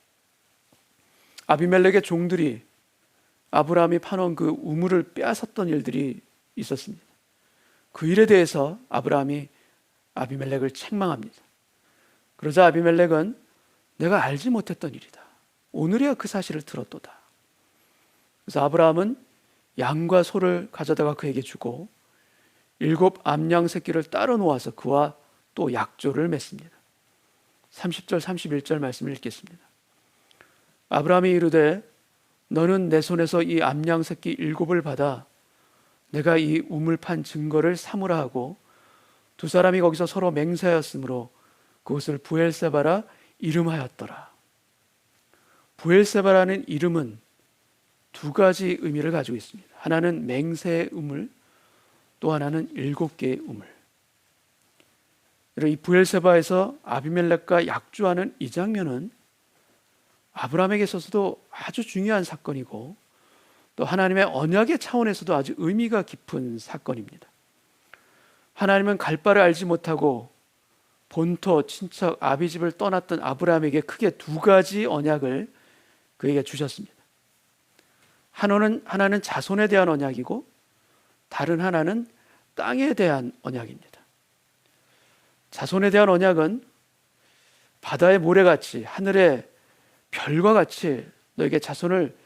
아비멜렉의 종들이 아브라함이 파놓은 그 우물을 빼앗았던 일들이 있었습니다. 그 일에 대해서 아브라함이 아비멜렉을 책망합니다. 그러자 아비멜렉은 내가 알지 못했던 일이다. 오늘이야 그 사실을 들었도다. 그래서 아브라함은 양과 소를 가져다가 그에게 주고 7 암양 새끼를 따로 놓아서 그와 또 약조를 맺습니다. 30절 31절 말씀을 읽겠습니다. 아브라함이 이르되 너는 내 손에서 이 암양 새끼 7을 받아 내가 이 우물 판 증거를 삼으라 하고 두 사람이 거기서 서로 맹세하였으므로 그것을 부엘세바라 이름하였더라. 부엘세바라는 이름은 두 가지 의미를 가지고 있습니다. 하나는 맹세의 우물, 또 하나는 7개의 우물. 이 부엘세바에서 아비멜렉과 약주하는 이 장면은 아브라함에게 있어서도 아주 중요한 사건이고 또 하나님의 언약의 차원에서도 아주 의미가 깊은 사건입니다. 하나님은 갈 바를 알지 못하고 본토 친척 아비집을 떠났던 아브라함에게 크게 두 가지 언약을 그에게 주셨습니다. 하나는 자손에 대한 언약이고 다른 하나는 땅에 대한 언약입니다. 자손에 대한 언약은 바다의 모래같이 하늘의 별과 같이 너에게 자손을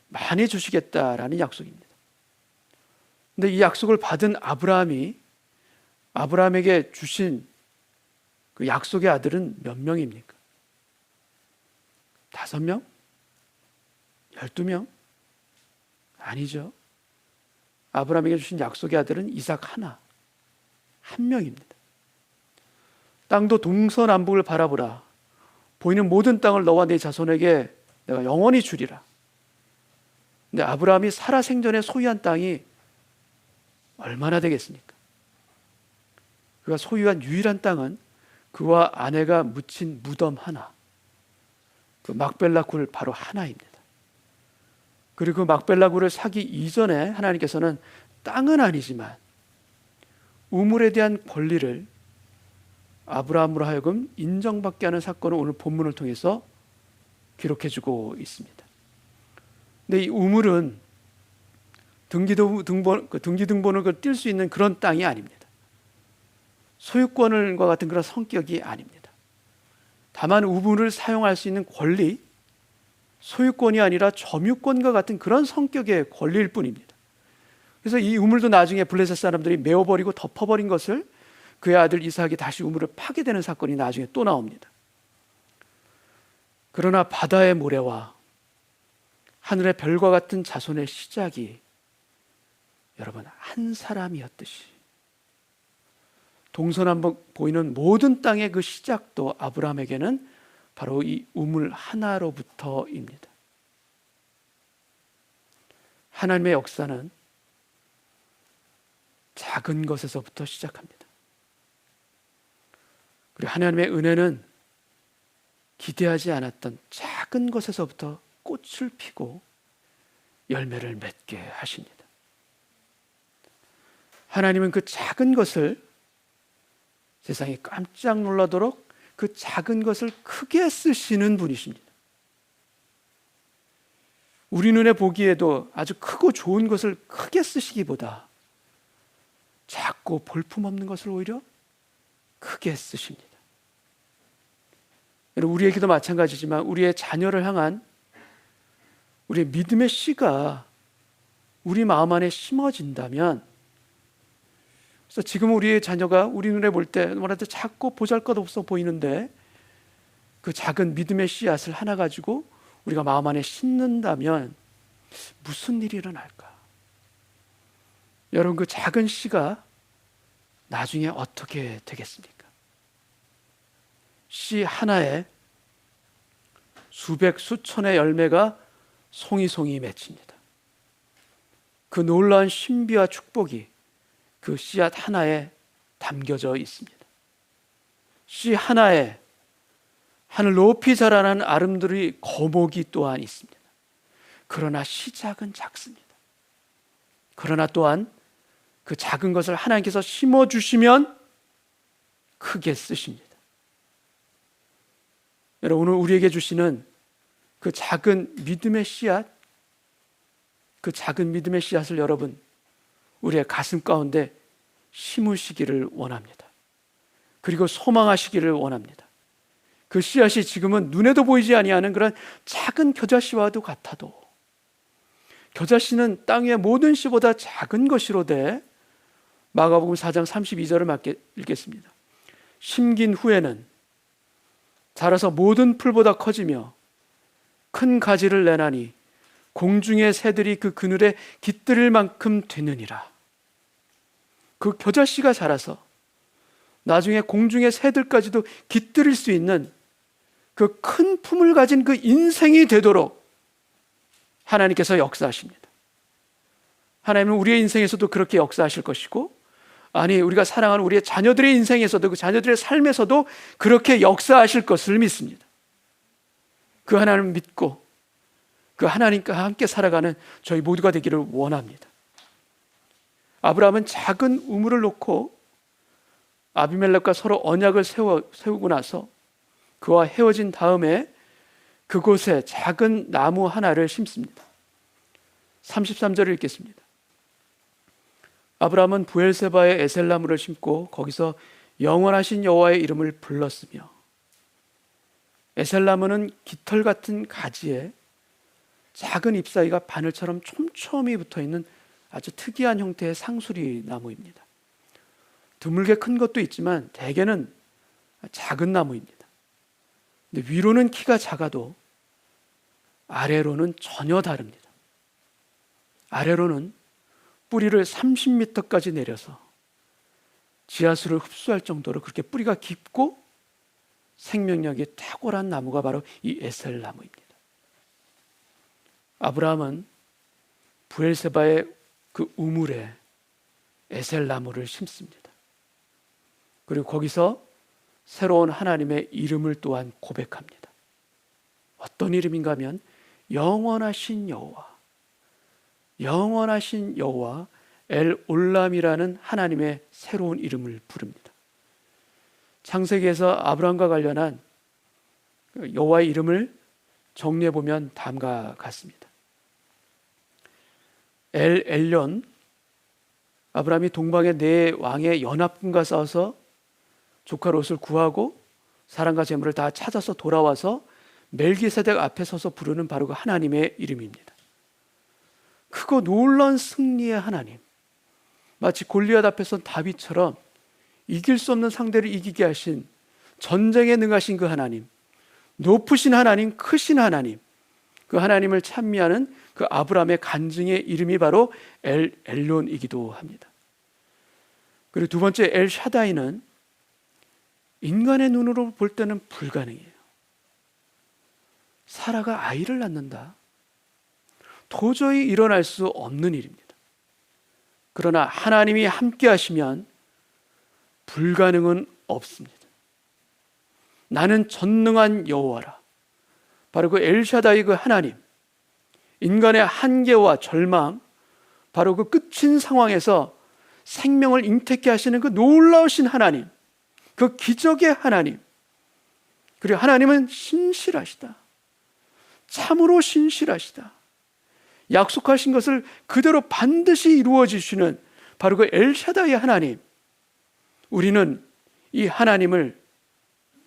많이 주시겠다라는 약속입니다. 그런데 이 약속을 받은 아브라함이 아브라함에게 주신 그 약속의 아들은 몇 명입니까? 5명? 12명? 아니죠. 아브라함에게 주신 약속의 아들은 이삭 하나, 한 명입니다. 땅도 동서남북을 바라보라. 보이는 모든 땅을 너와 네 자손에게 내가 영원히 주리라. 근데 아브라함이 살아 생전에 소유한 땅이 얼마나 되겠습니까? 그가 소유한 유일한 땅은 그와 아내가 묻힌 무덤 하나, 그 막벨라 굴 바로 하나입니다. 그리고 그 막벨라 굴을 사기 이전에 하나님께서는 땅은 아니지만 우물에 대한 권리를 아브라함으로 하여금 인정받게 하는 사건을 오늘 본문을 통해서 기록해주고 있습니다. 근데 이 우물은 등기등본을 띌 수 있는 그런 땅이 아닙니다. 소유권과 같은 그런 성격이 아닙니다. 다만 우물을 사용할 수 있는 권리, 소유권이 아니라 점유권과 같은 그런 성격의 권리일 뿐입니다. 그래서 이 우물도 나중에 블레셋 사람들이 메워버리고 덮어버린 것을 그의 아들 이삭이 다시 우물을 파게 되는 사건이 나중에 또 나옵니다. 그러나 바다의 모래와 하늘의 별과 같은 자손의 시작이 여러분 한 사람이었듯이 동서남북 보이는 모든 땅의 그 시작도 아브라함에게는 바로 이 우물 하나로부터입니다. 하나님의 역사는 작은 것에서부터 시작합니다. 그리고 하나님의 은혜는 기대하지 않았던 작은 것에서부터 꽃을 피고 열매를 맺게 하십니다. 하나님은 그 작은 것을 세상이 깜짝 놀라도록 그 작은 것을 크게 쓰시는 분이십니다. 우리 눈에 보기에도 아주 크고 좋은 것을 크게 쓰시기보다 작고 볼품없는 것을 오히려 크게 쓰십니다. 여러분, 우리에게도 마찬가지지만 우리의 자녀를 향한 우리의 믿음의 씨가 우리 마음 안에 심어진다면, 그래서 지금 우리의 자녀가 우리 눈에 볼 때 뭐라도 작고 보잘것없어 보이는데 그 작은 믿음의 씨앗을 하나 가지고 우리가 마음 안에 심는다면 무슨 일이 일어날까? 여러분, 그 작은 씨가 나중에 어떻게 되겠습니까? 씨 하나에 수백 수천의 열매가 송이송이 맺힙니다. 그 놀라운 신비와 축복이 그 씨앗 하나에 담겨져 있습니다. 씨 하나에 하늘 높이 자라는 아름드리 거목이 또한 있습니다. 그러나 시작은 작습니다. 그러나 또한 그 작은 것을 하나님께서 심어주시면 크게 쓰십니다. 여러분, 오늘 우리에게 주시는 그 작은 믿음의 씨앗, 그 작은 믿음의 씨앗을 여러분 우리의 가슴 가운데 심으시기를 원합니다. 그리고 소망하시기를 원합니다. 그 씨앗이 지금은 눈에도 보이지 아니하는 그런 작은 겨자씨와도 같아도 겨자씨는 땅 위의 모든 씨보다 작은 것이로되, 마가복음 4장 32절을 읽겠습니다. 심긴 후에는 자라서 모든 풀보다 커지며 큰 가지를 내나니 공중의 새들이 그 그늘에 깃들일 만큼 되느니라. 그 겨자씨가 자라서 나중에 공중의 새들까지도 깃들일 수 있는 그 큰 품을 가진 그 인생이 되도록 하나님께서 역사하십니다. 하나님은 우리의 인생에서도 그렇게 역사하실 것이고, 아니, 우리가 사랑하는 우리의 자녀들의 인생에서도, 그 자녀들의 삶에서도 그렇게 역사하실 것을 믿습니다. 그 하나님을 믿고 그 하나님과 함께 살아가는 저희 모두가 되기를 원합니다. 아브라함은 작은 우물을 놓고 아비멜렉과 서로 언약을 세우고 나서 그와 헤어진 다음에 그곳에 작은 나무 하나를 심습니다. 33절을 읽겠습니다. 아브라함은 부엘세바에 에셀나무를 심고 거기서 영원하신 여호와의 이름을 불렀으며, 에셀나무는 깃털 같은 가지에 작은 잎사귀가 바늘처럼 촘촘히 붙어있는 아주 특이한 형태의 상수리 나무입니다. 드물게 큰 것도 있지만 대개는 작은 나무입니다. 근데 위로는 키가 작아도 아래로는 전혀 다릅니다. 아래로는 뿌리를 30m까지 내려서 지하수를 흡수할 정도로 그렇게 뿌리가 깊고 생명력이 탁월한 나무가 바로 이 에셀나무입니다. 아브라함은 부엘세바의 그 우물에 에셀나무를 심습니다. 그리고 거기서 새로운 하나님의 이름을 또한 고백합니다. 어떤 이름인가 하면 영원하신 여호와, 영원하신 여호와 엘 올람이라는 하나님의 새로운 이름을 부릅니다. 창세기에서 아브라함과 관련한 여호와의 이름을 정리해 보면 다음과 같습니다. 엘 엘yon, 아브라함이 동방의 네 왕의 연합군과 싸워서 조카 롯을 구하고 사람과 재물을 다 찾아서 돌아와서 멜기세덱 앞에 서서 부르는 바로 그 하나님의 이름입니다. 크고 놀라운 승리의 하나님, 마치 골리앗 앞에서 다윗처럼 이길 수 없는 상대를 이기게 하신, 전쟁에 능하신 그 하나님, 높으신 하나님, 크신 하나님, 그 하나님을 찬미하는 그 아브라함의 간증의 이름이 바로 엘 엘론이기도 합니다. 그리고 두 번째 엘 샤다이는 인간의 눈으로 볼 때는 불가능해요. 사라가 아이를 낳는다, 도저히 일어날 수 없는 일입니다. 그러나 하나님이 함께 하시면 불가능은 없습니다. 나는 전능한 여호와라, 바로 그 엘샤다이 그 하나님, 인간의 한계와 절망, 바로 그 끝인 상황에서 생명을 잉태케 하시는 그 놀라우신 하나님, 그 기적의 하나님, 그리고 하나님은 신실하시다, 참으로 신실하시다, 약속하신 것을 그대로 반드시 이루어 주시는 바로 그 엘샤다이 하나님, 우리는 이 하나님을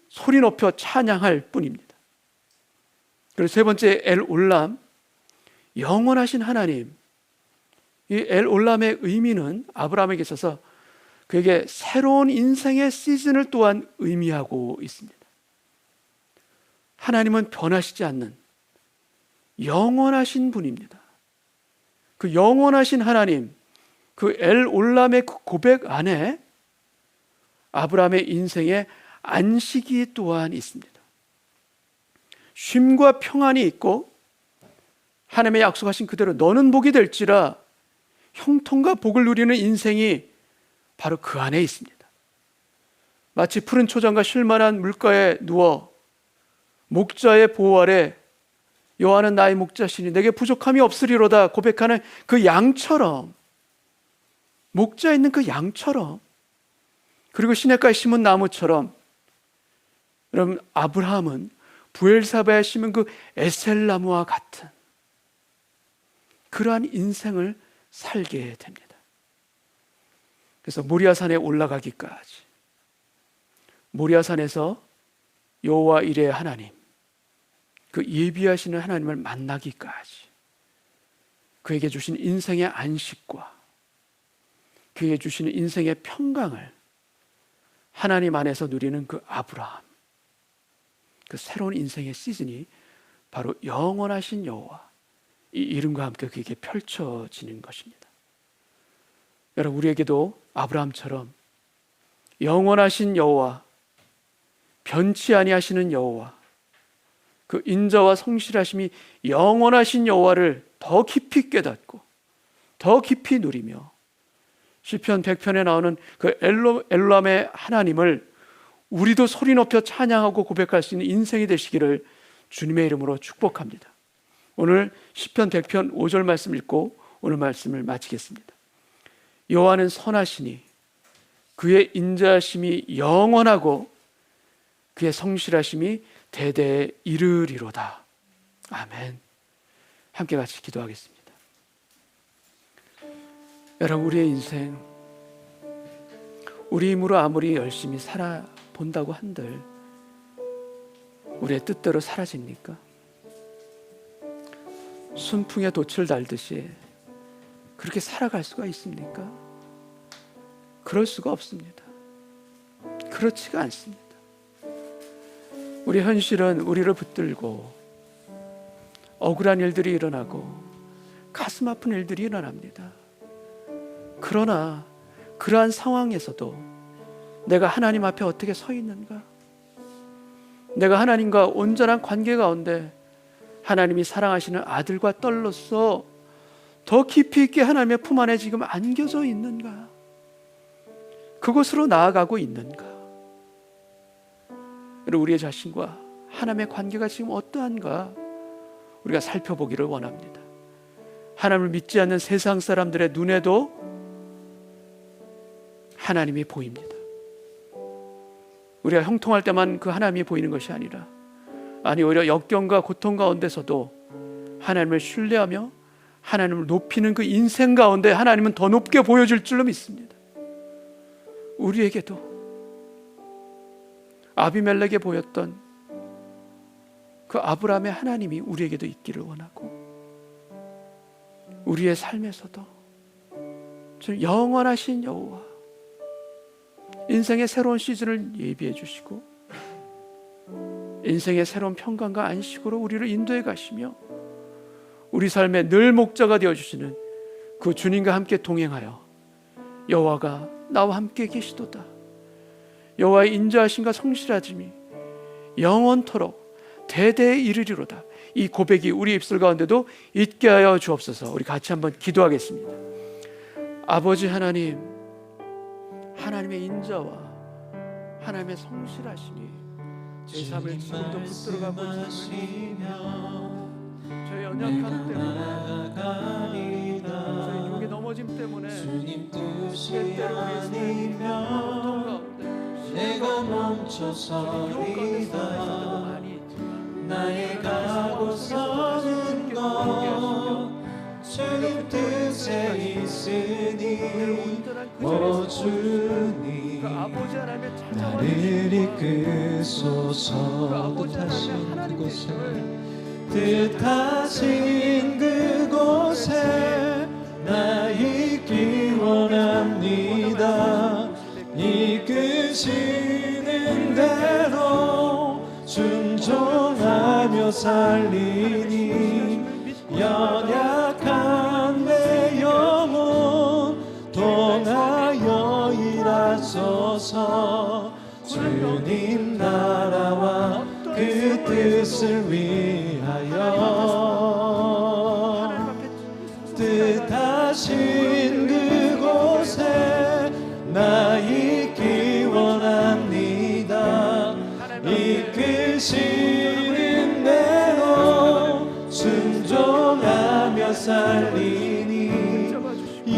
소리 높여 찬양할 뿐입니다. 그리고 세 번째 엘올람, 영원하신 하나님. 이 엘올람의 의미는 아브라함에게 있어서 그에게 새로운 인생의 시즌을 또한 의미하고 있습니다. 하나님은 변하시지 않는 영원하신 분입니다. 그 영원하신 하나님, 그 엘올람의 그 고백 안에 아브라함의 인생의 안식이 또한 있습니다. 쉼과 평안이 있고 하나님의 약속하신 그대로 너는 복이 될지라 형통과 복을 누리는 인생이 바로 그 안에 있습니다. 마치 푸른 초장과 쉴만한 물가에 누워 목자의 보호 아래 여호와는 나의 목자시니 내게 부족함이 없으리로다 고백하는 그 양처럼, 목자에 있는 그 양처럼, 그리고 시냇가에 심은 나무처럼, 여러분 아브라함은 부엘사바에 심은 그 에셀나무와 같은 그러한 인생을 살게 됩니다. 그래서 모리아산에 올라가기까지, 모리아산에서 여호와 이레의 하나님, 그 예비하시는 하나님을 만나기까지 그에게 주신 인생의 안식과 그에게 주시는 인생의 평강을 하나님 안에서 누리는 그 아브라함, 그 새로운 인생의 시즌이 바로 영원하신 여호와, 이 이름과 함께 그에게 펼쳐지는 것입니다. 여러분, 우리에게도 아브라함처럼 영원하신 여호와, 변치 아니하시는 여호와, 그 인자와 성실하심이 영원하신 여호와를 더 깊이 깨닫고 더 깊이 누리며 시편 100편에 나오는 그 엘람의 하나님을 우리도 소리 높여 찬양하고 고백할 수 있는 인생이 되시기를 주님의 이름으로 축복합니다. 오늘 시편 100편 5절 말씀 읽고 오늘 말씀을 마치겠습니다. 여호와는 선하시니 그의 인자하심이 영원하고 그의 성실하심이 대대에 이르리로다. 아멘. 함께 같이 기도하겠습니다. 여러분, 우리의 인생, 우리 힘으로 아무리 열심히 살아본다고 한들 우리의 뜻대로 사라집니까? 순풍에 돛을 달듯이 그렇게 살아갈 수가 있습니까? 그럴 수가 없습니다. 그렇지가 않습니다. 우리 현실은 우리를 붙들고 억울한 일들이 일어나고 가슴 아픈 일들이 일어납니다. 그러나 그러한 상황에서도 내가 하나님 앞에 어떻게 서 있는가? 내가 하나님과 온전한 관계 가운데 하나님이 사랑하시는 아들과 딸로서 더 깊이 있게 하나님의 품 안에 지금 안겨져 있는가? 그곳으로 나아가고 있는가? 우리의 자신과 하나님의 관계가 지금 어떠한가 우리가 살펴보기를 원합니다. 하나님을 믿지 않는 세상 사람들의 눈에도 하나님이 보입니다. 우리가 형통할 때만 그 하나님이 보이는 것이 아니라, 아니 오히려 역경과 고통 가운데서도 하나님을 신뢰하며 하나님을 높이는 그 인생 가운데 하나님은 더 높게 보여줄 줄로 믿습니다. 우리에게도 아비멜렉에 보였던 그 아브라함의 하나님이 우리에게도 있기를 원하고, 우리의 삶에서도 좀 영원하신 여호와, 인생의 새로운 시즌을 예비해 주시고 인생의 새로운 평강과 안식으로 우리를 인도해 가시며 우리 삶의 늘 목자가 되어주시는 그 주님과 함께 동행하여 여호와가 나와 함께 계시도다, 여호와의 인자하심과 성실하심이 영원토록 대대에 이르리로다, 이 고백이 우리 입술 가운데도 있게 하여 주옵소서. 우리 같이 한번 기도하겠습니다. 아버지 하나님, 하나님의 인자와 하나님의 성실하심이 제 삶을 지금도 붙들어가고 있습니다. 저의 연약함 때문에, 저의 용기 넘어짐 때문에 때때로 우리의 삶이 고통 가운데 내가 멈춰서리다. 나의 가고 서는 것 주님 뜻에 있으니 오 그 주님 아버지 하나님의 찾아와 나를 주시고 그 이끄소서 아버지 뜻하신 하나님의 그곳에 하나님의 뜻하신 그곳에 나 있기 원합니다. 이끄시는 대로 순종하며 살리니 연약한 내 영혼 통하여 일하소서. 주님 나라와 그 뜻을 위하여 뜻하신 그곳에 나 있기 원합니다. 이끄시는 대로 순종하며 살리니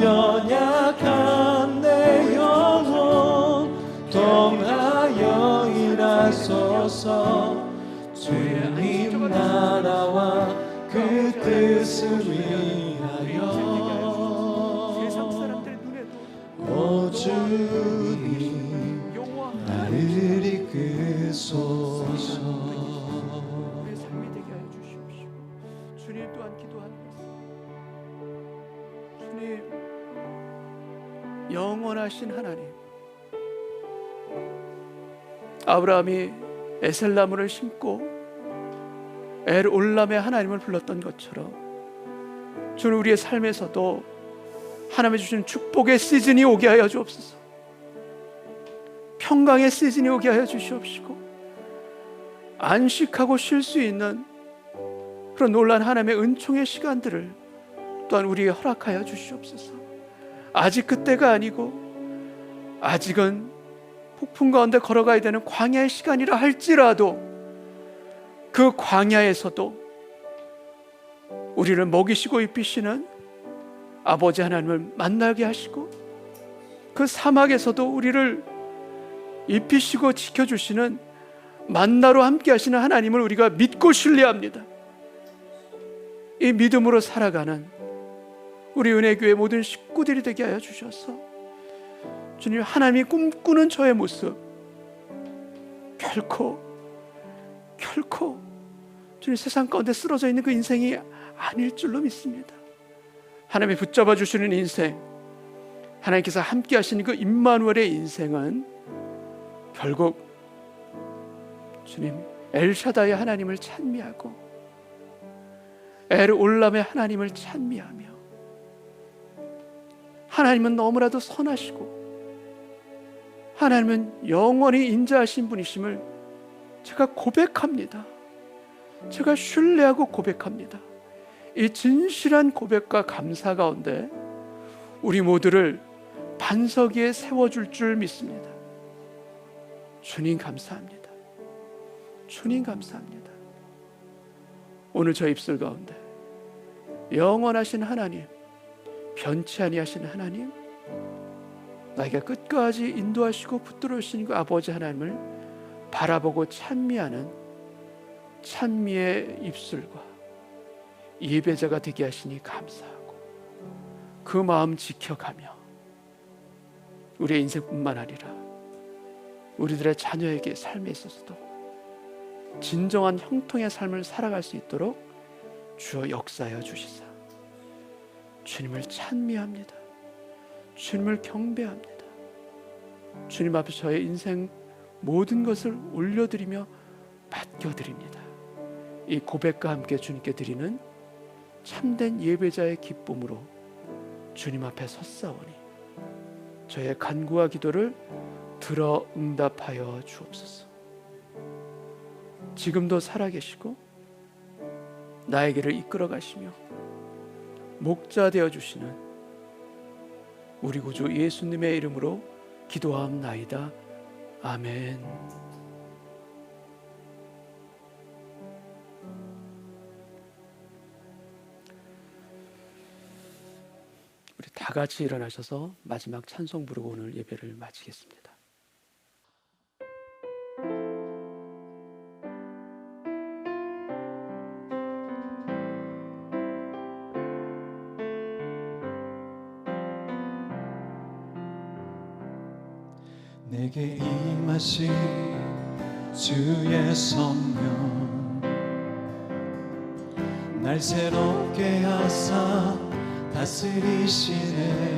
연약한 내 영혼 통하여 일하소서. 주님 나라와 그 뜻을 위하여 세상 사람들의 눈에도 오 주님 나를 이끄소서. 우리의 삶이 되게 하여 주시옵시고 주님 또한 기도합니다. 주님 영원하신 하나님, 아브라함이 에셀나무를 심고 엘 올람의 하나님을 불렀던 것처럼 주는 우리의 삶에서도 하나님의 주신 축복의 시즌이 오게 하여 주옵소서. 평강의 시즌이 오게 하여 주시옵시고 안식하고 쉴 수 있는 그런 놀라운 하나님의 은총의 시간들을 또한 우리에게 허락하여 주시옵소서. 아직 그때가 아니고 아직은 폭풍 가운데 걸어가야 되는 광야의 시간이라 할지라도 그 광야에서도 우리를 먹이시고 입히시는 아버지 하나님을 만나게 하시고 그 사막에서도 우리를 입히시고 지켜주시는 만나로 함께 하시는 하나님을 우리가 믿고 신뢰합니다. 이 믿음으로 살아가는 우리 은혜교회 모든 식구들이 되게 하여 주셔서 주님, 하나님이 꿈꾸는 저의 모습 결코 주님 세상 가운데 쓰러져 있는 그 인생이 아닐 줄로 믿습니다. 하나님이 붙잡아 주시는 인생, 하나님께서 함께 하시는 그 임마누엘의 인생은 결국 주님 엘샤다의 하나님을 찬미하고 엘 올람의 하나님을 찬미하며 하나님은 너무나도 선하시고 하나님은 영원히 인자하신 분이심을 제가 고백합니다. 제가 신뢰하고 고백합니다. 이 진실한 고백과 감사 가운데 우리 모두를 반석 위에 세워줄 줄 믿습니다. 주님 감사합니다. 주님 감사합니다. 오늘 저 입술 가운데 영원하신 하나님, 변치 아니하신 하나님, 나에게 끝까지 인도하시고 붙들어주시는 그 아버지 하나님을 바라보고 찬미하는 찬미의 입술과 예배자가 되게 하시니 감사하고 그 마음 지켜가며 우리의 인생뿐만 아니라 우리들의 자녀에게 삶에 있어서도 진정한 형통의 삶을 살아갈 수 있도록 주여 역사하여 주시사 주님을 찬미합니다. 주님을 경배합니다. 주님 앞에 저의 인생 모든 것을 올려드리며 맡겨드립니다. 이 고백과 함께 주님께 드리는 참된 예배자의 기쁨으로 주님 앞에 섰사오니 저의 간구와 기도를 들어 응답하여 주옵소서. 지금도 살아계시고 나의 길을 이끌어 가시며 목자 되어 주시는 우리 구주 예수님의 이름으로 기도하옵나이다. 아멘. 우리 다 같이 일어나셔서 마지막 찬송 부르고 오늘 예배를 마치겠습니다. 내게 임하신 주의 성령 날 새롭게 하사 다스리시네.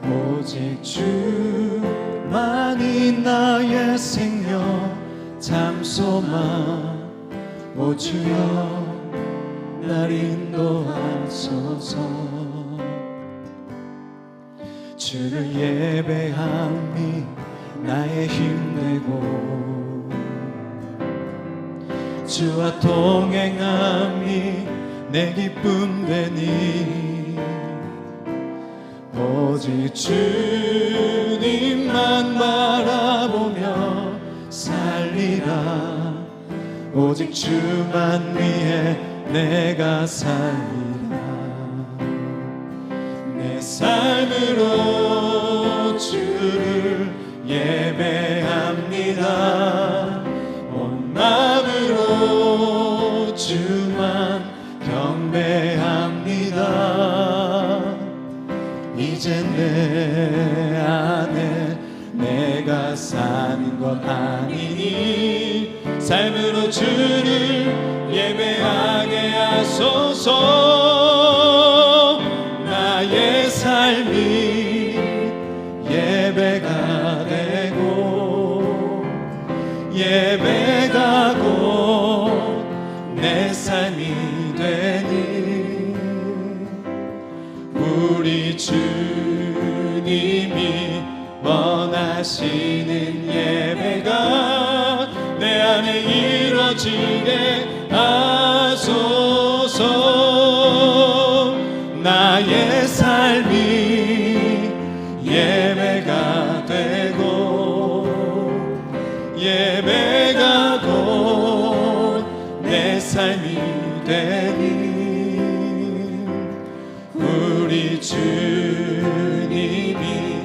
오직 주만이 나의 생명 잠소만. 오 주여 날 인도하소서. 주를 예배함이 나의 힘되고 주와 동행함이 내 기쁨 되니. 오직 주님만 바라보며 살리라. 오직 주만 위해 내가 살리라. 내 삶으로 주를 예배합니다. 온 마음으로 주만 경배합니다. 이제 내 안에 내가 사는 것 아니니 삶으로 주를 예배하게 하소서. 나의 삶이 예배가 되고 예배가 곧 내 삶이 되니. 우리 주님이 원하시는 예배가 내 안에 이루어지게 하소서. 나의 삶이 예배가 되고 예배가 곧 내 삶이 되니. 우리 주님이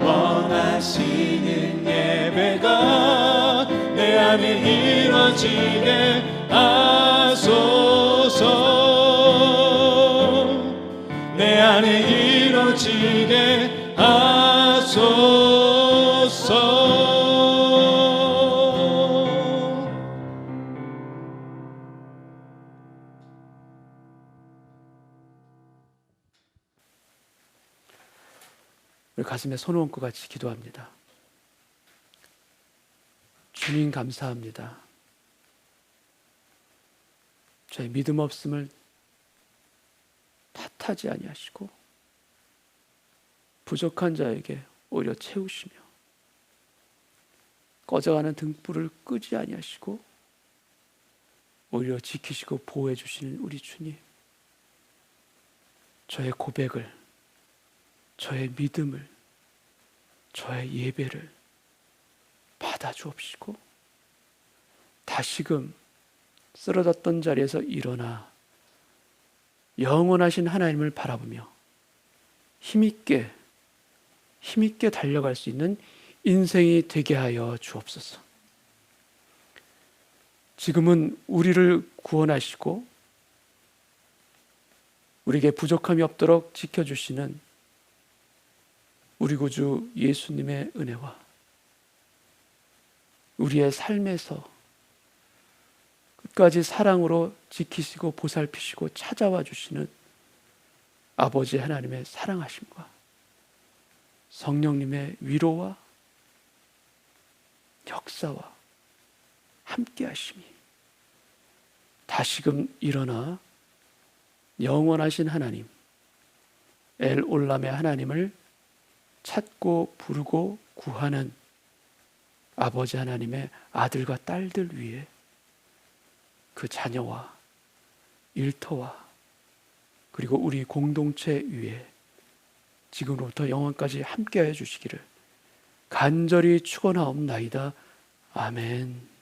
원하시는 예배가 내 안에 이루어지게 하소서. 내 안에 이루어지게 하소서. 우리 가슴에 손을 얹고 같이 기도합니다. 주님 감사합니다. 저희 믿음 없음을 탓하지 아니하시고 부족한 자에게 오히려 채우시며 꺼져가는 등불을 끄지 아니하시고 오히려 지키시고 보호해 주시는 우리 주님, 저의 고백을, 저의 믿음을, 저의 예배를 받아 주옵시고 다시금 쓰러졌던 자리에서 일어나 영원하신 하나님을 바라보며 힘있게 달려갈 수 있는 인생이 되게 하여 주옵소서. 지금은 우리를 구원하시고 우리에게 부족함이 없도록 지켜주시는 우리 구주 예수님의 은혜와 우리의 삶에서 끝까지 사랑으로 지키시고 보살피시고 찾아와 주시는 아버지 하나님의 사랑하심과 성령님의 위로와 역사와 함께 하심이 다시금 일어나 영원하신 하나님, 엘 올람의 하나님을 찾고 부르고 구하는 아버지 하나님의 아들과 딸들 위해 그 자녀와 일터와 그리고 우리 공동체 위에 지금부터 영원까지 함께하여 주시기를 간절히 축원하옵나이다. 아멘.